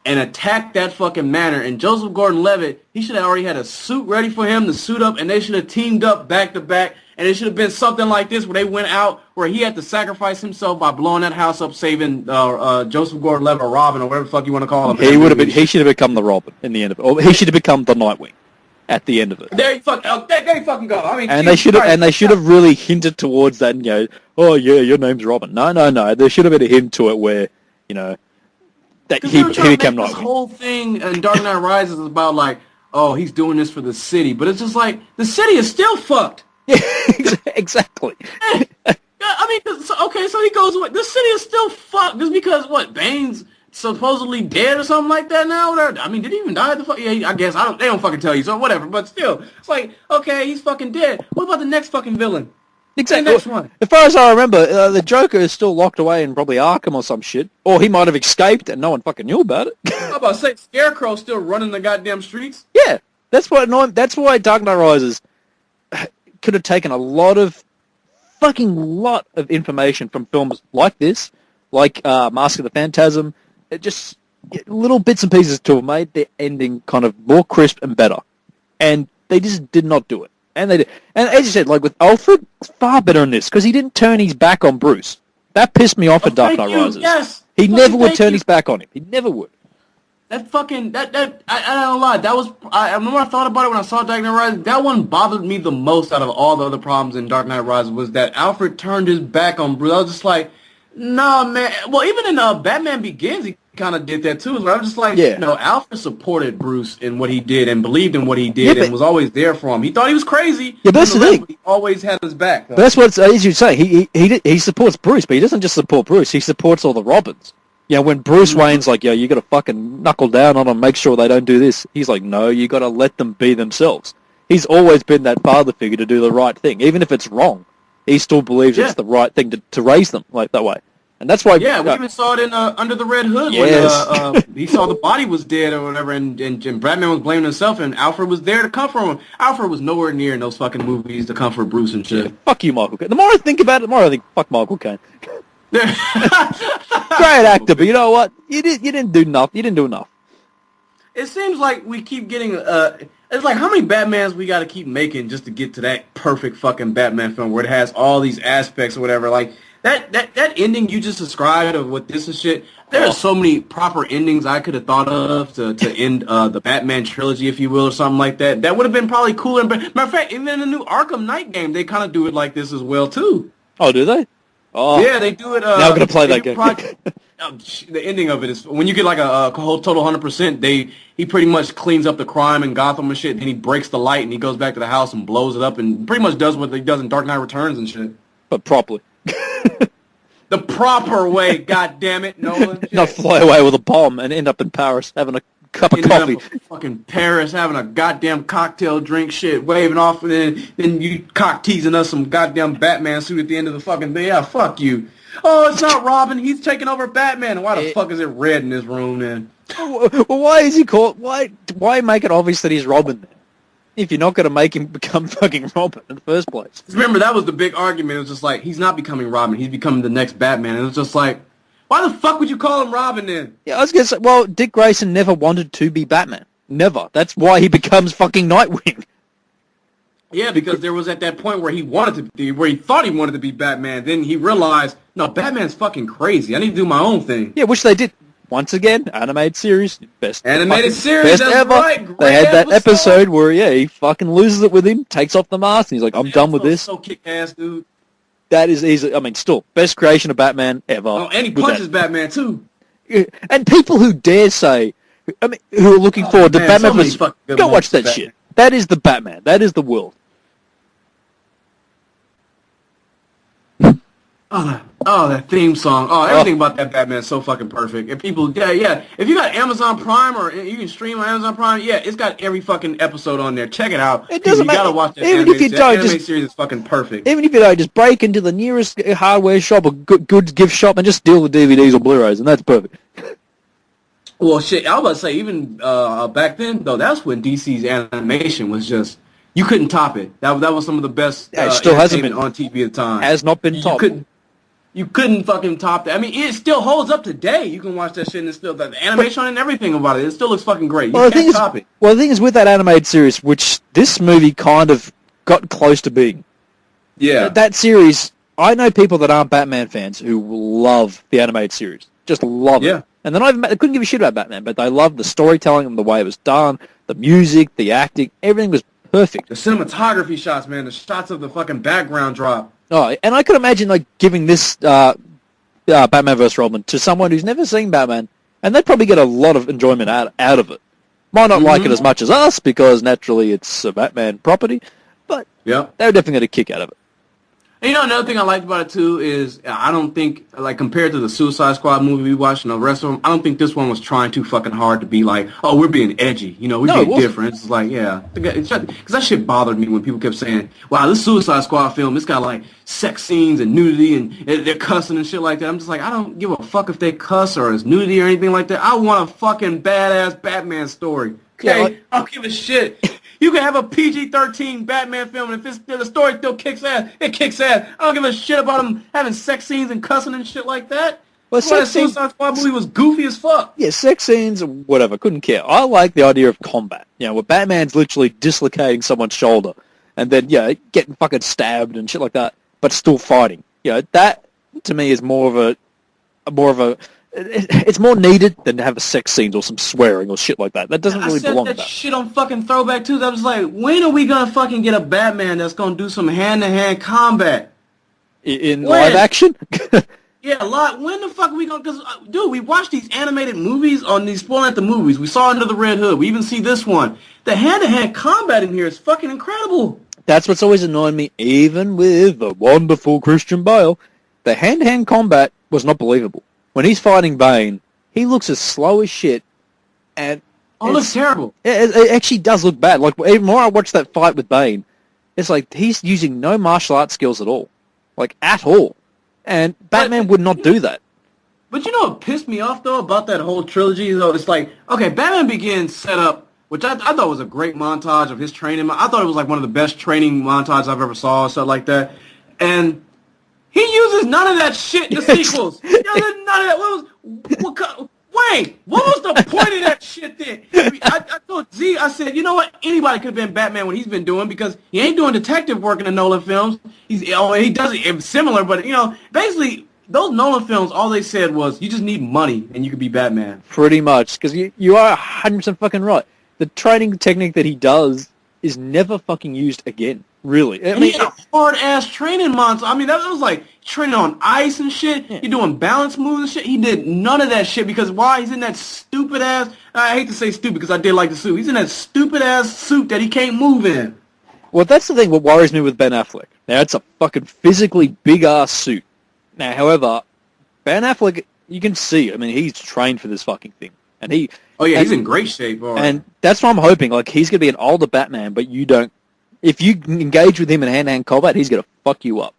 and attack that fucking manor. And Joseph Gordon-Levitt, he should have already had a suit ready for him to suit up, and they should have teamed up back to back. And it should have been something like this where they went out where he had to sacrifice himself by blowing that house up, saving Joseph Gordon-Levitt or Robin or whatever the fuck you want to call him. He should have become the Robin in the end of it, or he should have become the Nightwing at the end of it. There you fucking go. I mean, And they should have really hinted towards that. And, oh yeah, your name's Robin. No. There should have been a hint to it where, that he became Nightwing. This whole thing in Dark Knight Rises is about like, oh, he's doing this for the city, but it's just like the city is still fucked. Yeah, exactly. I mean, so he goes away. The city is still fucked just because what Bane's supposedly dead or something like that now. I mean, did he even die? Yeah, I guess they don't fucking tell you, so whatever. But still, it's like, okay, he's fucking dead. What about the next fucking villain? Exactly. The next one. As far as I remember, the Joker is still locked away in probably Arkham or some shit, or he might have escaped and no one fucking knew about it. How about say Scarecrow's still running the goddamn streets? Yeah, that's why Dark Knight Rises could have taken a lot of information from films like this, like Mask of the Phantasm, just little bits and pieces to have made the ending kind of more crisp and better. And they just did not do it. And they did. And as you said, like with Alfred, it's far better in this, because he didn't turn his back on Bruce. That pissed me off at Dark Knight Rises. Yes. He never would turn his back on him. He never would. That fucking, I don't lie, I remember I thought about it when I saw Dark Knight Rises, that one bothered me the most out of all the other problems in Dark Knight Rises was that Alfred turned his back on Bruce. I was just like, nah, man. Well, even in Batman Begins, he kind of did that too. I was just like, Alfred supported Bruce in what he did and believed in what he did and was always there for him. He thought he was crazy. Yeah, that's the thing. But he always had his back. But that's what, as you say, he supports Bruce, but he doesn't just support Bruce. He supports all the Robins. When Bruce Wayne's like, you got to fucking knuckle down on them, make sure they don't do this. He's like, no, you got to let them be themselves. He's always been that father figure to do the right thing, even if it's wrong. He still believes it's the right thing to raise them like that way. And that's why... Yeah, we even saw it in Under the Red Hood when he saw the body was dead or whatever, and Batman was blaming himself, and Alfred was there to comfort him. Alfred was nowhere near in those fucking movies to comfort Bruce and shit. Fuck you, Michael Caine. The more I think about it, the more I think, fuck Michael Caine. Great actor, but you know what? You didn't do enough. You didn't do enough. It seems like we keep getting... it's like, how many Batmans we got to keep making just to get to that perfect fucking Batman film where it has all these aspects or whatever, like... That ending you just described of what this is shit, there are so many proper endings I could have thought of to end the Batman trilogy, if you will, or something like that. That would have been probably cooler. Matter of fact, even in the new Arkham Knight game, they kind of do it like this as well, too. Oh, do they? Oh. Yeah, they do it. Now I'm going to play that game. The ending of it is, when you get like a whole total 100%, he pretty much cleans up the crime in Gotham and shit, then he breaks the light and he goes back to the house and blows it up and pretty much does what he does in Dark Knight Returns and shit. But properly. The proper way, goddammit, Nolan. Not fly away with a bomb and end up in Paris having a cup of coffee. Fucking Paris having a goddamn cocktail drink, shit, waving off, and then you cock teasing us some goddamn Batman suit at the end of the fucking day. Yeah, fuck you. Oh, it's not Robin. He's taking over Batman. Why the fuck is it red in this room then? Well, why is he called? Why make it obvious that he's Robin then? If you're not going to make him become fucking Robin in the first place. Remember, that was the big argument. It was just like, he's not becoming Robin. He's becoming the next Batman. And it was just like, why the fuck would you call him Robin then? Yeah, I was going to say, well, Dick Grayson never wanted to be Batman. Never. That's why he becomes fucking Nightwing. Yeah, because there was at that point where he wanted to be, where he thought he wanted to be Batman. Then he realized, no, Batman's fucking crazy. I need to do my own thing. Yeah, which they did. Once again, animated series, best series, best ever. Right. They had that episode where he fucking loses it with him, takes off the mask, and he's like, "I'm done with this." So kick ass, dude. That is easy. I mean, still best creation of Batman ever. Oh, and he punches Batman too. And people who dare say, I mean, who are looking forward to Batman, go watch that shit. That is the Batman. That is the world. That theme song. Oh, everything about that Batman is so fucking perfect. If people, yeah. If you got Amazon Prime or you can stream on Amazon Prime, yeah, it's got every fucking episode on there. Check it out. It doesn't matter. You gotta watch that Even anime. if you That don't, anime just series is fucking perfect. even if you don't, just break into the nearest hardware shop or goods gift shop and just steal the DVDs or Blu-rays, and that's perfect. Well, shit, I was about to say, even back then, though, that's when DC's animation was just, you couldn't top it. That was some of the best Yeah, it still hasn't been on TV at the time. Has not been topped. You couldn't fucking top that. I mean, it still holds up today. You can watch that shit and it's still, the animation and everything about it, it still looks fucking great. You can't top it. Well, the thing is, with that animated series, which this movie kind of got close to being, Yeah. that series, I know people that aren't Batman fans who love the animated series. Just love Yeah. it. And they couldn't give a shit about Batman, but they loved the storytelling and the way it was done, the music, the acting, everything was perfect. The cinematography shots, man, the shots of the fucking background drop. Oh, and I could imagine like giving this Batman vs. Robin to someone who's never seen Batman, and they'd probably get a lot of enjoyment out of it. Might not like it as much as us, because naturally it's a Batman property, but Yeah. they were definitely get a kick out of it. And you know, another thing I liked about it, too, is I don't think, like, compared to the Suicide Squad movie we watched and the rest of them, I don't think this one was trying too fucking hard to be like, oh, we're being edgy. You know, we're being different. It's like, yeah. Because that shit bothered me when people kept saying, wow, this Suicide Squad film, it's got, like, sex scenes and nudity and they're cussing and shit like that. I'm just like, I don't give a fuck if they cuss or it's nudity or anything like that. I want a fucking badass Batman story. Okay? Yeah, like, I don't give a shit. You can have a PG-13 Batman film, and if the story still kicks ass, it kicks ass. I don't give a shit about him having sex scenes and cussing and shit like that. Well, That's why that Suicide Squad movie was goofy as fuck. Yeah, sex scenes, whatever, couldn't care. I like the idea of combat. You know, where Batman's literally dislocating someone's shoulder, and then, getting fucking stabbed and shit like that, but still fighting. You know, that, to me, is more of a it's more needed than to have a sex scenes or some swearing or shit like that. That doesn't really belong to I said that. that shit on fucking Throwback Tuesday. I was like, when are we gonna fucking get a Batman that's gonna do some hand-to-hand combat? In live action? Yeah, when the fuck are we gonna, because, dude, we watched these animated movies on these Spoiling at the Movies. We saw Under the Red Hood. We even see this one. The hand-to-hand combat in here is fucking incredible. That's what's always annoyed me, even with the wonderful Christian Bale. The hand-to-hand combat was not believable. When he's fighting Bane, he looks as slow as shit, and Oh, it looks terrible. it actually does look bad. Like, even more I watch that fight with Bane, it's like he's using no martial arts skills at all. Like, at all. And Batman would not do that. But you know what pissed me off, though, about that whole trilogy, though? It's like, okay, Batman Begins set up, which I thought was a great montage of his training. I thought it was like one of the best training montages I've ever saw, stuff like that. And he uses none of that shit in the sequels. He uses none of that. Wait, what was the point of that shit then? I told Z, I said, you know what? Anybody could have been Batman what he's been doing, because he ain't doing detective work in the Nolan films. He does it similar, but, basically, those Nolan films, all they said was, you just need money and you can be Batman. Pretty much, because you are 100% fucking right. The training technique that he does is never fucking used again. Really. I mean, he had a hard-ass training montage. I mean, that was like training on ice and shit. Yeah. You're doing balance moves and shit. He did none of that shit because why? He's in that stupid-ass... I hate to say stupid because I did like the suit. He's in that stupid-ass suit that he can't move in. Well, that's the thing what worries me with Ben Affleck. Now, it's a fucking physically big-ass suit. Now, however, Ben Affleck, you can see, I mean, he's trained for this fucking thing. And he... Oh, yeah, he's in great shape. And that's what I'm hoping. Like, he's going to be an older Batman, but you don't... If you engage with him in hand-to-hand combat, he's going to fuck you up.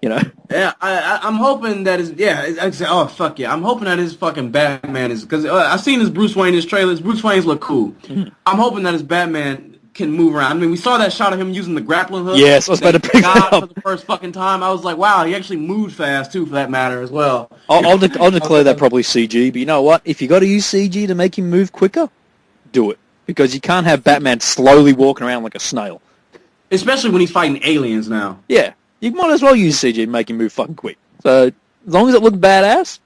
You know? Yeah, I'm hoping that his... Yeah, oh, fuck yeah. I'm hoping that his fucking Batman is... Because I've seen his Bruce Wayne, his trailers. Bruce Wayne's look cool. Mm-hmm. I'm hoping that his Batman can move around. I mean, we saw that shot of him using the grappling hook. Yes, I was about to pick that up. For the first fucking time. I was like, wow, he actually moved fast, too, for that matter, as well. I'll declare that probably CG, but you know what? If you got to use CG to make him move quicker, do it. Because you can't have Batman slowly walking around like a snail. Especially when he's fighting aliens now. Yeah, you might as well use CG and make him move fucking quick. So, as long as it looks badass,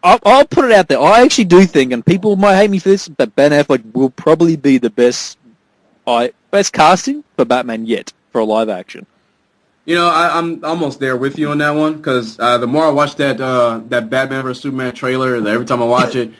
I'll put it out there. I actually do think, and people might hate me for this, but Ben Affleck will probably be the best casting for Batman yet for a live action. You know, I'm almost there with you on that one, because the more I watch that Batman vs. Superman trailer, every time I watch it,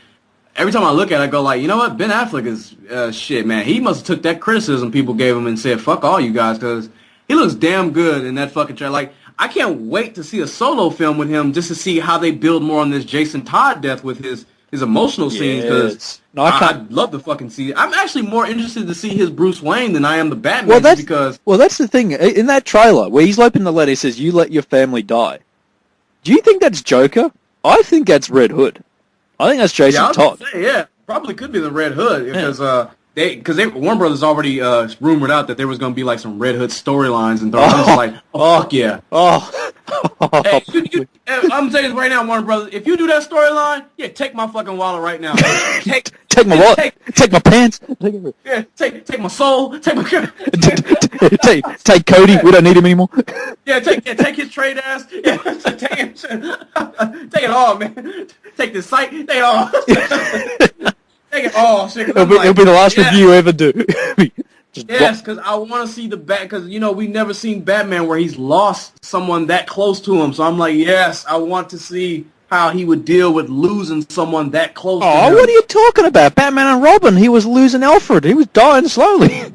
every time I look at it, I go like, you know what? Ben Affleck is shit, man. He must have took that criticism people gave him and said, fuck all you guys, because he looks damn good in that fucking trailer. Like, I can't wait to see a solo film with him just to see how they build more on this Jason Todd death with his emotional scenes. Because No, I can't. I'd love to fucking see it. I'm actually more interested to see his Bruce Wayne than I am the Batman. Well, that's because that's the thing. In that trailer where he's opening the letter, he says, "You let your family die." Do you think that's Joker? I think that's Red Hood. I think that's Jason I was Todd. gonna say, yeah, probably could be the Red Hood because Warner Brothers already rumored out that there was going to be like some Red Hood storylines, and I was like, fuck yeah. Hey, I'm saying this right now, Warner Brothers. If you do that storyline, yeah, take my fucking wallet right now. Take my wallet. Take my pants. Yeah, take my soul. Take my take Cody. We don't need him anymore. take his trade ass. Yeah, take it all, man. Take the site. Take it all. Take it all. Shit, It'll be the last review you ever do. Yes, because I want to see because we never seen Batman where he's lost someone that close to him. So I'm like, yes, I want to see how he would deal with losing someone that close to him. Oh, what are you talking about? Batman and Robin, he was losing Alfred. He was dying slowly.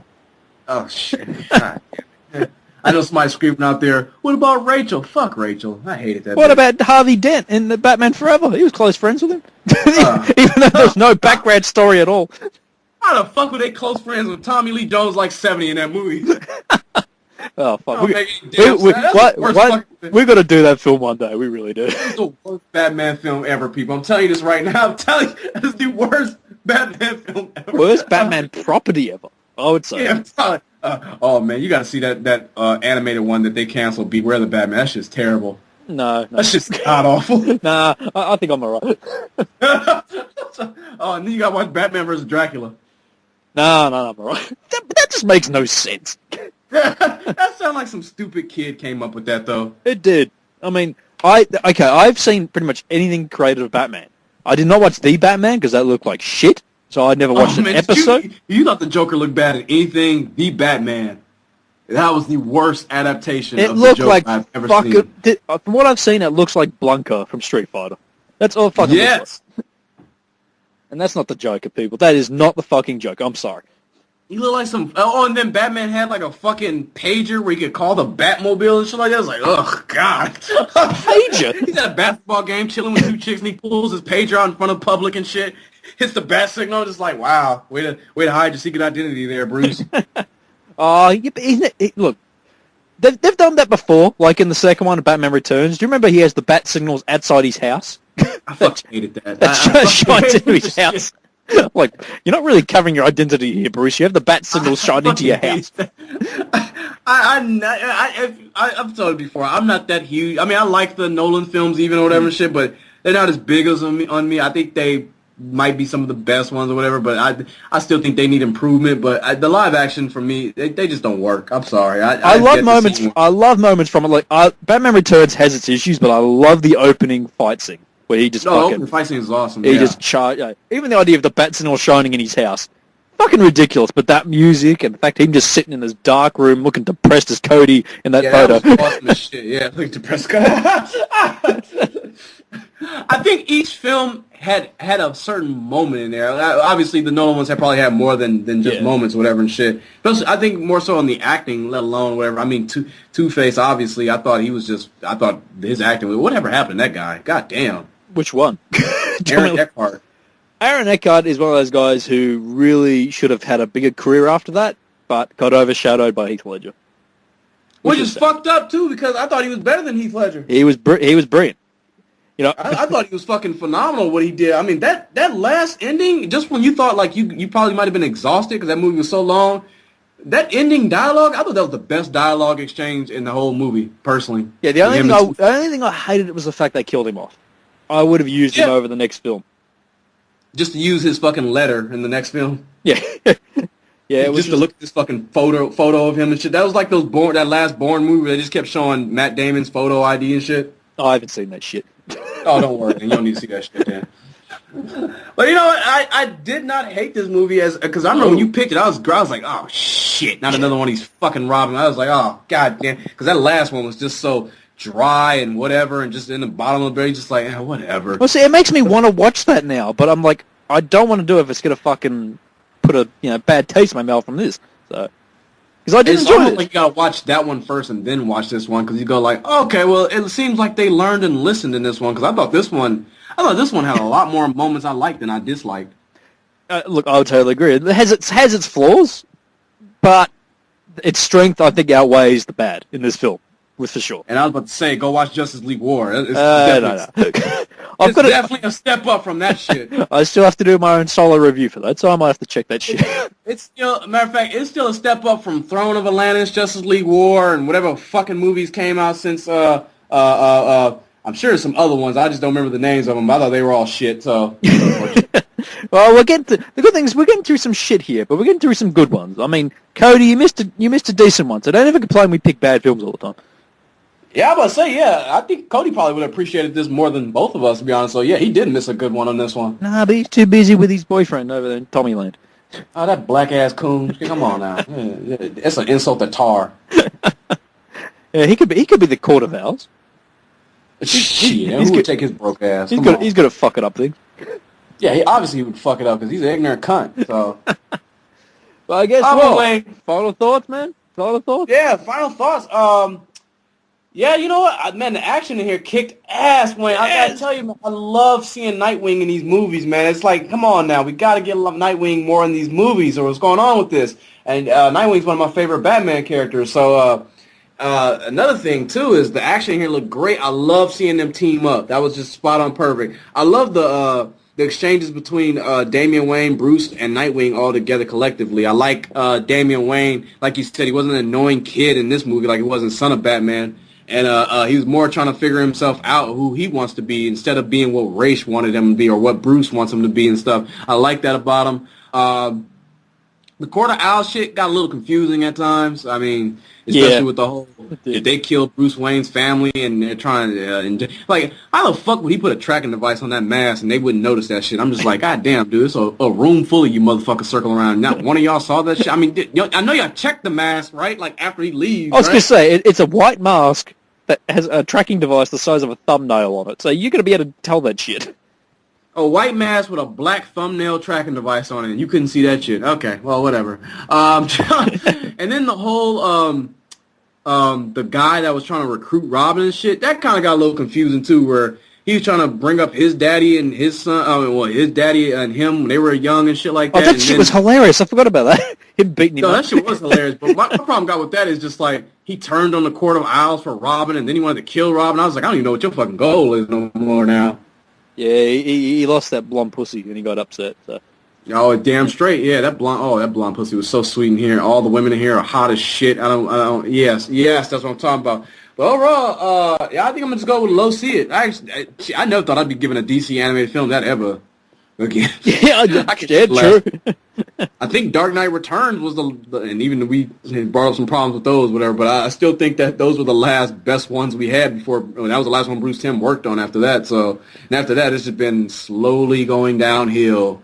Oh, shit. God. I know somebody screaming out there, what about Rachel? Fuck Rachel. I hated that. What bitch. about Harvey Dent in the Batman Forever? He was close friends with him. Even though there's no background story at all. How the fuck were they close friends with Tommy Lee Jones like 70 in that movie? Oh, fuck. We're We've got to do that film one day. We really do. It's the worst Batman film ever, people. I'm telling you this right now. I'm telling you, it's the worst Batman film ever. Worst Batman property ever, I would say. Yeah, oh, man, you got to see that animated one that they canceled, Beware the Batman. That shit's terrible. No. That's just god-awful. Nah, I think I'm alright. Oh, and then you got to watch Batman vs. Dracula. No, I'm alright. That just makes no sense. That sounds like some stupid kid came up with that, though. It did. I mean, I've seen pretty much anything created of Batman. I did not watch The Batman because that looked like shit, so I never watched an episode. You thought the Joker looked bad in anything? The Batman. That was the worst adaptation of the Joker I've ever seen. From what I've seen, it looks like Blanca from Street Fighter. That's all fucking looks like. And that's not the Joker, people. That is not the fucking Joker. I'm sorry. He looked like some... Oh, and then Batman had like a fucking pager where he could call the Batmobile and shit like that. I was like, oh, God. Pager? He's at a basketball game chilling with two chicks and he pulls his pager out in front of the public and shit. Hits the bat signal. Just like, wow. Way to hide your secret identity there, Bruce. Look, they've done that before, like in the second one of Batman Returns. Do you remember he has the bat signals outside his house? I fucking hated that. That shines into his house. Like, you're not really covering your identity here, Bruce. You have the bat signals shine into your house. I've told you before, I'm not that huge. I mean, I like the Nolan films even or whatever shit, but they're not as big as on me. I think they might be some of the best ones or whatever, but I still think they need improvement. But the live action for me, they just don't work. I'm sorry. I love moments. I love moments from it. Like Batman Returns has its issues, but I love the opening fight scene where he just the fight scene is awesome. He just even the idea of the bat signal shining in his house, fucking ridiculous. But that music and the fact him just sitting in this dark room looking depressed as Cody in that photo. That was awesome as shit. Yeah, looking depressed. I think each film had a certain moment in there. Obviously, the Nolan ones probably had more than just moments, or whatever and shit. But I think more so on the acting, let alone whatever. I mean, Two-Face, obviously, I thought his acting, whatever happened to that guy? God damn. Which one? Aaron Eckhart. Aaron Eckhart is one of those guys who really should have had a bigger career after that, but got overshadowed by Heath Ledger. Which is fucked up, too, because I thought he was better than Heath Ledger. He was brilliant. You know, I thought he was fucking phenomenal what he did. I mean, that last ending, just when you thought like you probably might have been exhausted because that movie was so long, that ending dialogue, I thought that was the best dialogue exchange in the whole movie, personally. Yeah, the only thing I hated was the fact they killed him off. I would have used him over the next film. Just to use his fucking letter in the next film. Yeah. Yeah, just to look at this fucking photo of him and shit. That was like that last Bourne movie where they just kept showing Matt Damon's photo ID and shit. Oh, I haven't seen that shit. Oh, don't worry, man. You don't need to see that shit, man. But you know what? I did not hate this movie because I remember when you picked it, I was like, oh shit, not another one of these fucking Robin. I was like, oh god damn, because that last one was just so dry and whatever, and just in the bottom of the barrel, just like whatever. Well, see, it makes me want to watch that now, but I'm like, I don't want to do it if it's gonna fucking put a bad taste in my mouth from this. So Because I did It's enjoy almost it. like you gotta watch that one first and then watch this one because you go like, okay, well, it seems like they learned and listened in this one because I thought this one had a lot more moments I liked than I disliked. Look, I would totally agree. It has its flaws, but its strength, I think, outweighs the bad in this film, for sure. And I was about to say, go watch Justice League War. It's No. it's definitely a step up from that shit. I still have to do my own solo review for that, so I might have to check that shit. It's still, matter of fact, it's still a step up from Throne of Atlantis, Justice League War, and whatever fucking movies came out since. I'm sure there's some other ones. I just don't remember the names of them. But I thought they were all shit. So. Well, the good thing is we're getting through some shit here, but we're getting through some good ones. I mean, Cody, you missed a decent one, so don't ever complain we pick bad films all the time. Yeah, I'm about to say, yeah, I think Cody probably would have appreciated this more than both of us, to be honest. So, yeah, he did miss a good one on this one. Nah, but he's too busy with his boyfriend over there in Tommyland. Oh, that black-ass coon. Come on now. Yeah, it's an insult to Tar. Yeah, he could be the Court of Owls. Shit, who would take his broke ass? He's Come on. good at fucking up things. Yeah, he obviously would fuck it up because he's an ignorant cunt. So, But I guess, final thoughts, man? Final thoughts? yeah, final thoughts. Yeah, you know what? Man, the action in here kicked ass, Wayne. I gotta tell you, man, I love seeing Nightwing in these movies, man. It's like, come on now, we gotta get Nightwing more in these movies, or what's going on with this? And Nightwing's one of my favorite Batman characters. So, another thing too is the action here looked great. I love seeing them team up. That was just spot on perfect. I love the exchanges between Damian Wayne, Bruce, and Nightwing all together collectively. I like Damian Wayne, like you said, he wasn't an annoying kid in this movie like he was in Son of Batman. And he was more trying to figure himself out who he wants to be instead of being what Ra's wanted him to be or what Bruce wants him to be and stuff. I like that about him. The Court of Owls shit got a little confusing at times. I mean, especially with the whole, if they killed Bruce Wayne's family and they're trying to, like, how the fuck would he put a tracking device on that mask and they wouldn't notice that shit? I'm just like, God damn, dude, it's a room full of you motherfuckers circling around. Not one of y'all saw that shit. I mean, I know y'all checked the mask, right? Like, after he leaves, I was going to say, it's a white mask that has a tracking device the size of a thumbnail on it, so you're going to be able to tell that shit. A white mask with a black thumbnail tracking device on it, and you couldn't see that shit. Okay, well, whatever. And then the whole, the guy that was trying to recruit Robin and shit, that kind of got a little confusing, too, where he was trying to bring up his daddy and his son, his daddy and him when they were young and shit like that. Oh, that shit was hilarious. I forgot about that. Him beating him No, up. that shit was hilarious, but my problem got with that is just like, he turned on the Court of Owls for Robin, and then he wanted to kill Robin. I was like, I don't even know what your fucking goal is no more now. Yeah, he lost that blonde pussy and he got upset. So. Oh, damn straight. Yeah, that blonde pussy was so sweet in here. All the women in here are hot as shit. Yes, that's what I'm talking about. But overall, yeah, I think I'm gonna just go with low C it. I never thought I'd be giving a DC animated film that ever again. Yeah, true. I think Dark Knight Returns was and even we borrowed some problems with those, whatever. But I still think that those were the last best ones we had before. That was the last one Bruce Timm worked on. After that, and after that, it's just been slowly going downhill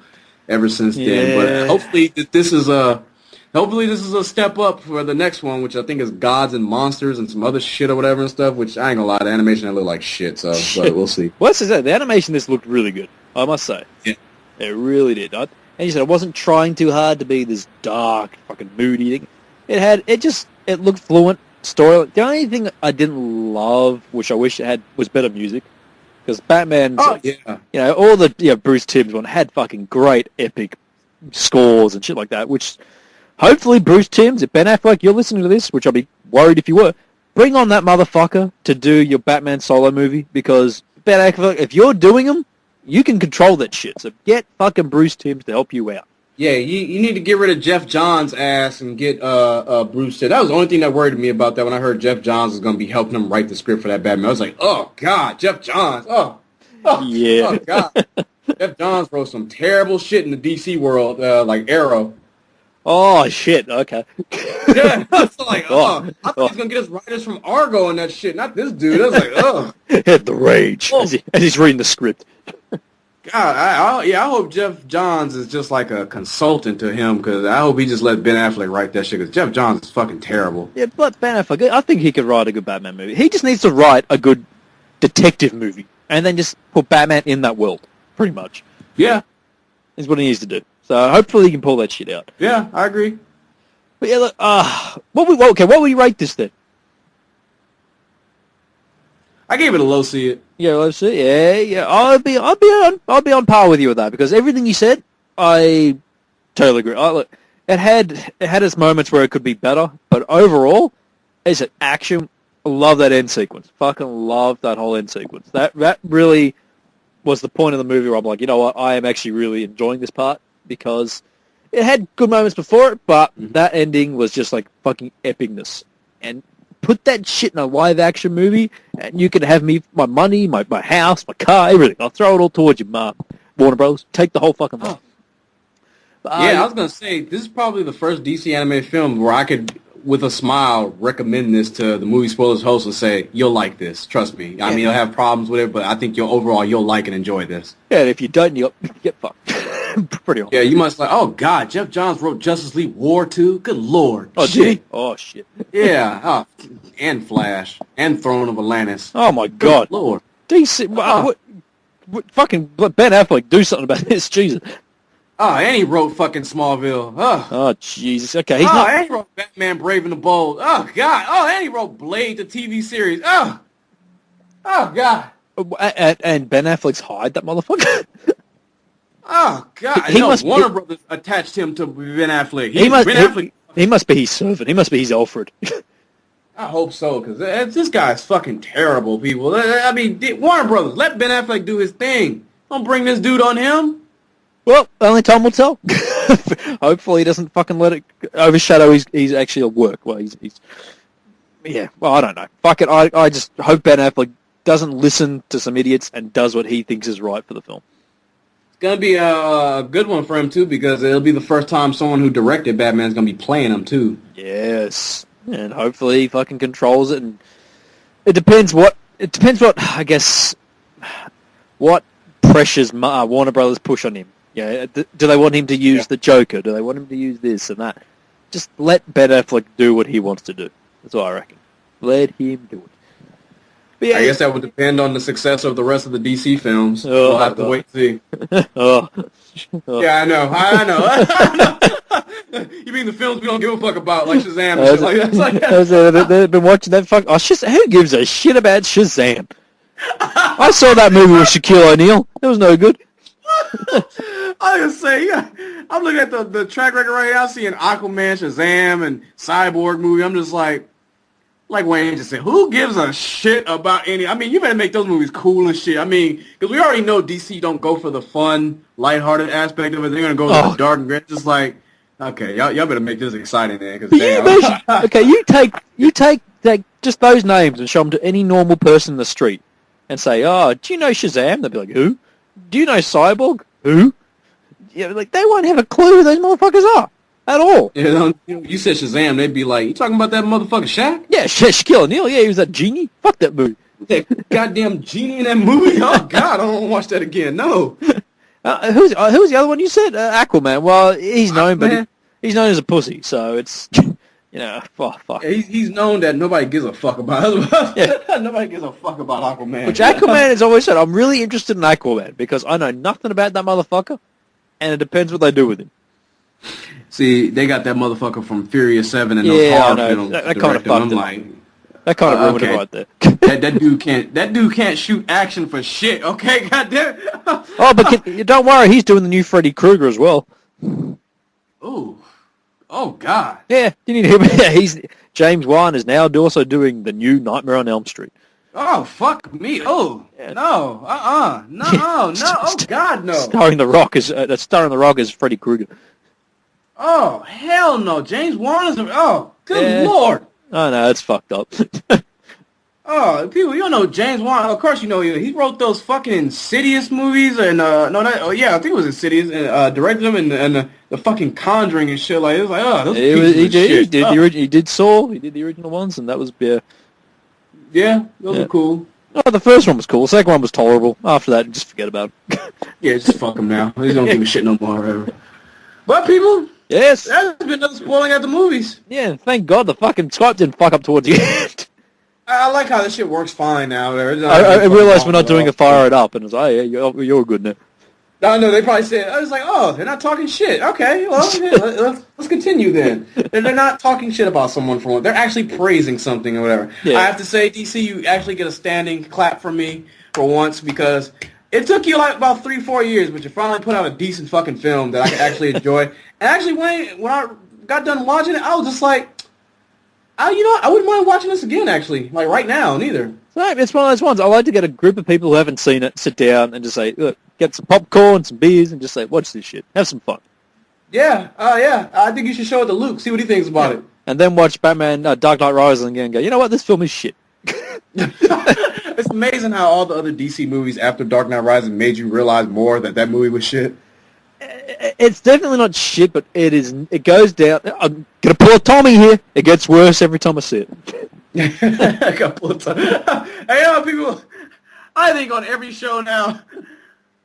ever since then. But hopefully this is a step up for the next one, which I think is Gods and Monsters and some other shit or whatever and stuff. Which I ain't gonna lie, the animation that looked like shit. So, but we'll see. Well, that's it. The animation this looked really good, I must say. Yeah. It really did. And you said it wasn't trying too hard to be this dark, fucking moody thing. It looked fluent. Story. The only thing I didn't love, which I wish it had, was better music. Because Batman, all the Bruce Timm's one had fucking great, epic scores and shit like that. Which, hopefully, Bruce Timm's, if Ben Affleck, you're listening to this, which I'll be worried if you were, bring on that motherfucker to do your Batman solo movie. Because Ben Affleck, if you're doing them, you can control that shit. So get fucking Bruce Timm to help you out. Yeah, you need to get rid of Jeff Johns' ass and get Bruce Timm. That was the only thing that worried me about that when I heard Jeff Johns was going to be helping him write the script for that Batman. I was like, oh, God, Jeff Johns. Oh God. Jeff Johns wrote some terrible shit in the DC world, like Arrow. Oh, shit. Okay. Yeah, I was like, I thought he was going to get his writers from Argo and that shit, not this dude. I was like, oh. Had the rage as he's reading the script. God, I hope Jeff Johns is just like a consultant to him, because I hope he just let Ben Affleck write that shit, because Jeff Johns is fucking terrible. Yeah, but Ben Affleck, I think he could write a good Batman movie. He just needs to write a good detective movie, and then just put Batman in that world, pretty much. Yeah. Is what he needs to do. So hopefully he can pull that shit out. Yeah, I agree. But yeah, look, what would you rate this then? I gave it a low C. Yeah, let's see. Yeah. I'll be on par with you with that because everything you said, I totally agree. Look, it had its moments where it could be better, but overall, as an action, I love that end sequence. Fucking love that whole end sequence. That really was the point of the movie where I'm like, you know what, I am actually really enjoying this part because it had good moments before it, but that ending was just like fucking epicness. And put that shit in a live action movie, and you can have my money, my house, my car, everything. I'll throw it all towards you, Warner Bros. Take the whole fucking thing. I was gonna say this is probably the first DC animated film where I could, with a smile, recommend this to the movie spoilers host and say you'll like this. Trust me. I mean, you'll have problems with it, but I think you'll like and enjoy this. Yeah, and if you don't, you'll get fucked. Pretty honest. Yeah, you must like. Oh God, Jeff Johns wrote Justice League War 2. Good Lord. Oh, shit. Gee. Oh shit. Yeah. And Flash and Throne of Atlantis. Oh my God. Good Lord. DC. What fucking Ben Affleck do something about this? Jesus. Oh, and he wrote fucking Smallville. Oh Jesus. Okay. And he wrote Batman Brave and the Bold. Oh God. Oh, and he wrote Blade, the TV series. Oh God. And Ben Affleck's hired that motherfucker. Oh God! Warner Brothers attached him to Ben Affleck. He must be his servant. He must be his Alfred. I hope so, because this guy's fucking terrible, people. I mean, Warner Brothers, let Ben Affleck do his thing. Don't bring this dude on him. Well, only time will tell. Hopefully, he doesn't fucking let it overshadow his actual work. Well, he's yeah. Well, I don't know. Fuck it. I just hope Ben Affleck doesn't listen to some idiots and does what he thinks is right for the film. Gonna be a good one for him too, because it'll be the first time someone who directed Batman's gonna be playing him too. Yes, and hopefully he fucking controls it. And it depends what I guess what pressures Warner Brothers push on him. Yeah, do they want him to use the Joker? Do they want him to use this and that? Just let Ben Affleck do what he wants to do. That's what I reckon. Let him do it. Yeah, I guess that would depend on the success of the rest of the DC films. Oh, we'll have to wait and see. Oh. Yeah, I know. You mean the films we don't give a fuck about, like Shazam and shit like that? They've been watching that fuck. Oh, who gives a shit about Shazam? I saw that movie with Shaquille O'Neal. It was no good. I was gonna say, yeah. I'm looking at the track record right now, seeing Aquaman, Shazam, and Cyborg movie. I'm just like Wayne just said, who gives a shit about any? I mean, you better make those movies cool and shit. I mean, because we already know DC don't go for the fun, lighthearted aspect of it. They're gonna go to the dark and grit. Just like, okay, y'all better make this exciting then. Okay, you take just those names and show them to any normal person in the street and say, oh, do you know Shazam? They'll be like, who? Do you know Cyborg? Who? Yeah, like they won't have a clue who those motherfuckers are. At all. Yeah, you said Shazam, they'd be like, you talking about that motherfucker Shaq? Yeah, Shaquille O'Neal, yeah, he was that genie. Fuck that movie. That goddamn genie in that movie? Oh, God, I don't want to watch that again, no. Who's the other one you said? Aquaman. Well, he's known, but he's known as a pussy, so it's, fuck. Yeah, he's known that nobody gives a fuck about. Yeah. Nobody gives a fuck about Aquaman. Which Aquaman has always said, I'm really interested in Aquaman, because I know nothing about that motherfucker, and it depends what they do with him. See, they got that motherfucker from Furious 7 and those horror films. That kind of fucked that kind of ruined it right there. that dude can't shoot action for shit. Okay, goddamn. Oh, but don't worry, he's doing the new Freddy Krueger as well. Oh God. Yeah, you need to hear. James Wan is now also doing the new Nightmare on Elm Street. Oh fuck me! Oh yeah. No! No! Oh God, no! Starring The Rock as Freddy Krueger. Oh hell no! James Wan is good Lord! Oh no, it's fucked up. Oh, people, you don't know James Wan. Of course you know he wrote those fucking Insidious movies and I think it was Insidious and directed them and the fucking Conjuring and shit like it was like those he did Saw. He did the original ones and that was Yeah, those were cool. Oh, the first one was cool. The second one was tolerable. After that, just forget about it. Yeah, just fuck him now. He's don't give a shit no more. Ever. But people, yes, there's been no spoiling at the movies. Yeah, thank God the fucking Skype didn't fuck up towards the end. I like how this shit works fine now. I realized we're not doing a fire it up, and it's like, oh, yeah, you're good now. I know they probably said. I was like, oh, they're not talking shit. Okay, well, yeah, let's continue then. They're not talking shit about someone for one. They're actually praising something or whatever. Yeah. I have to say, DC, you actually get a standing clap from me for once because it took you like about 3-4 years, but you finally put out a decent fucking film that I can actually enjoy. And actually, when I got done watching it, I was just like, I wouldn't mind watching this again. Actually, like right now, neither. So it's one of those ones. I like to get a group of people who haven't seen it, sit down and just say, look, get some popcorn, some beers, and just say, watch this shit. Have some fun. Yeah, yeah. I think you should show it to Luke, see what he thinks about it. And then watch Batman Dark Knight Rises again and go, you know what, this film is shit. It's amazing how all the other DC movies after Dark Knight Rises made you realize more that movie was shit. It's definitely not shit, but it goes down. I'm going to pull a Tommy here. It gets worse every time I see it. A couple of times. Hey, people, I think on every show now,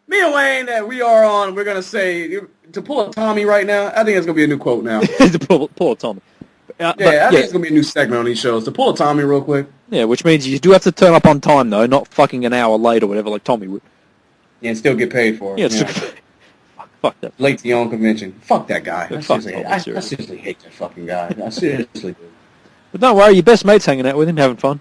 me and Wayne that we are on, we're going to say, to pull a Tommy right now, I think it's going to be a new quote now. To pull a Tommy. I think it's going to be a new segment on these shows. To pull a Tommy real quick. Yeah, which means you do have to turn up on time, though, not fucking an hour late or whatever like Tommy would. Yeah, and still get paid for it. Yeah, fuck that. Late to your own convention. Fuck that guy. Yeah, I seriously hate that fucking guy. I seriously do. But don't worry, your best mate's hanging out with him, having fun.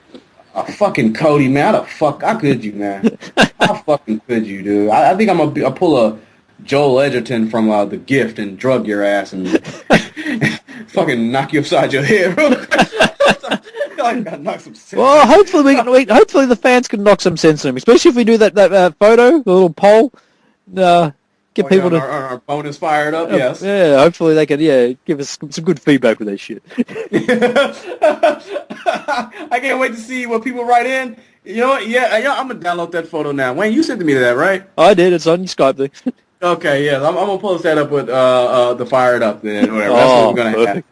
Fucking Cody, man. How could you, man? How fucking could you, dude? I think I'll pull a Joel Edgerton from The Gift and drug your ass and fucking knock you upside your head, bro. I gotta knock some sense. Well, hopefully hopefully the fans can knock some sense in him, especially if we do that photo, the little poll. Get people to our phone is fired up. Yes. Yeah. Hopefully they can give us some good feedback with that shit. I can't wait to see what people write in. You know what? Yeah, I'm gonna download that photo now. Wayne, you sent me to that, right? I did. It's on your Skype thing. Okay. Yeah, I'm gonna post that up with the fired up then. Whatever. That's what we're gonna have.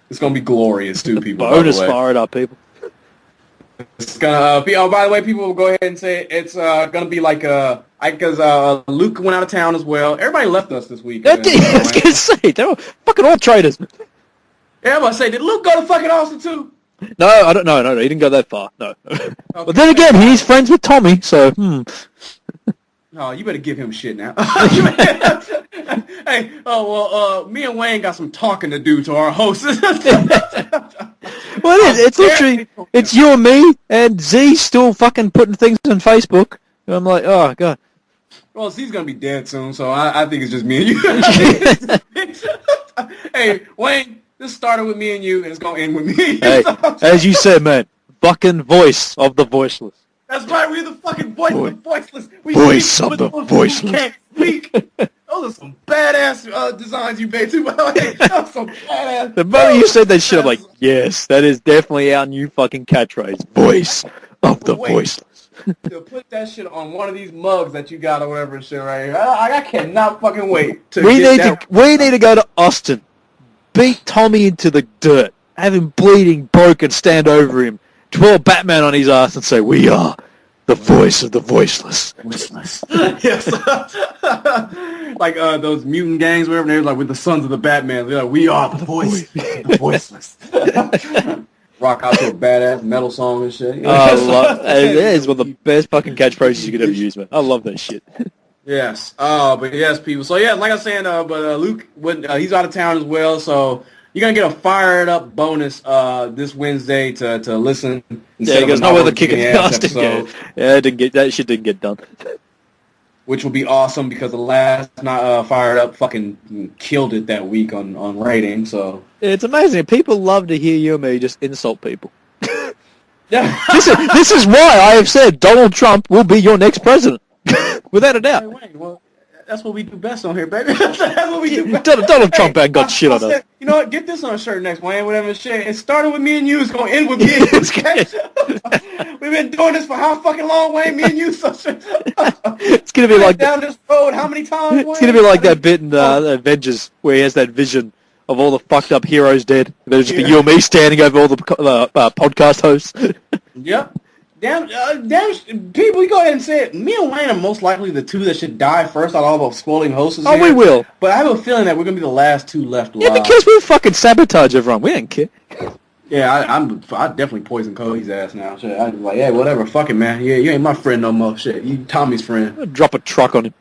It's gonna be glorious too, people. Bonus fired up, people. It's gonna be. Oh, by the way, people will go ahead and say it's gonna be like because Luke went out of town as well. Everybody left us this week. I was gonna say they're fucking all traitors. Yeah, I'm gonna say, did Luke go to fucking Austin too? No, I don't. No, he didn't go that far. No. Okay. But then again, he's friends with Tommy, so. Oh, you better give him shit now. Hey, me and Wayne got some talking to do to our hosts. Well, it is. It's literally, it's you and me, and Z still fucking putting things on Facebook. And I'm like, oh, God. Well, Z's going to be dead soon, so I think it's just me and you. Hey, Wayne, this started with me and you, and it's going to end with me. Hey, as you said, man, fucking voice of the voiceless. That's right, we're the fucking voice of the voiceless. Voice of the voiceless. Those are some badass designs you made too, by the way. That was some badass. The moment you said that shit, I'm like, yes, that is definitely our new fucking catchphrase. Voice of the voiceless. To put that shit on one of these mugs that you got or whatever and shit right here. I cannot fucking wait to we need to go to Austin, beat Tommy into the dirt, have him bleeding, broken, stand over him, twirl Batman on his ass and say, we are the voice of the voiceless. Yes. Like those mutant gangs, whatever, they're like with the sons of the Batman. They're like, we are the voice, the voiceless. Rock out to a badass metal song and shit. You know? It is one of the best fucking catchphrases you could ever use, man. I love that shit. Yes. But yes, people. So yeah, like I was saying, Luke, he's out of town as well, so you're going to get a fired up bonus this Wednesday to listen. Yeah, because no other kicking ass episode. Yeah, that shit didn't get done. Which will be awesome because the last fired up fucking killed it that week on rating. So it's amazing. People love to hear you and me just insult people. Yeah. This is why I have said Donald Trump will be your next president, without a doubt. Hey, Wayne, well, that's what we do best on here, baby. That's what we do best. Donald Trump ain't got shit on us. You know what? Get this on a shirt next, Wayne. Whatever shit. It started with me and you. It's gonna end with me and you. Okay? We've been doing this for how fucking long, Wayne? Me and you. It's gonna be like down this road. How many times? It's gonna be like that bit in Avengers where he has that vision of all the fucked up heroes dead. There'll just be you and me standing over all the podcast hosts. Yep. Damn, people, you go ahead and say it. Me and Wayne are most likely the two that should die first out of all the spoiling hosts. Oh, we will. But I have a feeling that we're going to be the last two left alive. Yeah, because we'll fucking sabotage everyone. We don't care. Yeah, I definitely poison Cody's ass now. Shit, I'm like, hey, whatever, fuck it, man. Yeah, you ain't my friend no more. Shit, you Tommy's friend. I'll drop a truck on him.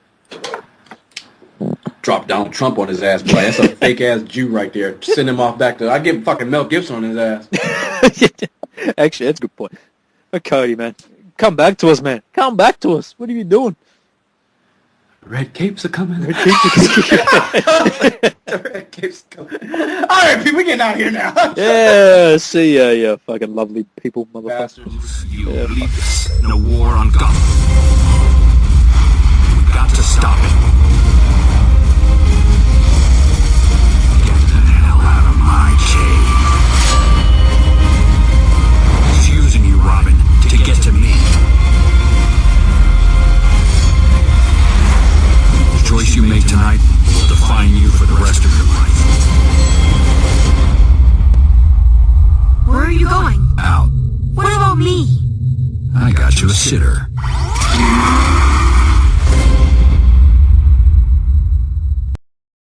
drop Donald Trump on his ass, boy. That's a fake ass Jew right there. Send him off back to. I give fucking Mel Gibson on his ass. Actually, that's a good point. But Cody, man, come back to us, man. Come back to us. What are you doing? Red capes are coming. Red capes The red capes are coming. All right, people, getting out of here now. Yeah, see ya, you fucking lovely people, motherfuckers. Bastards. You lead us in a war on Gotham. We got to stop it. Get the hell out of my cave. He's using you, Robin, to get to me. The choice you make tonight will define you for the rest of your life. Where are you going? Out. What about me? I got you a sitter.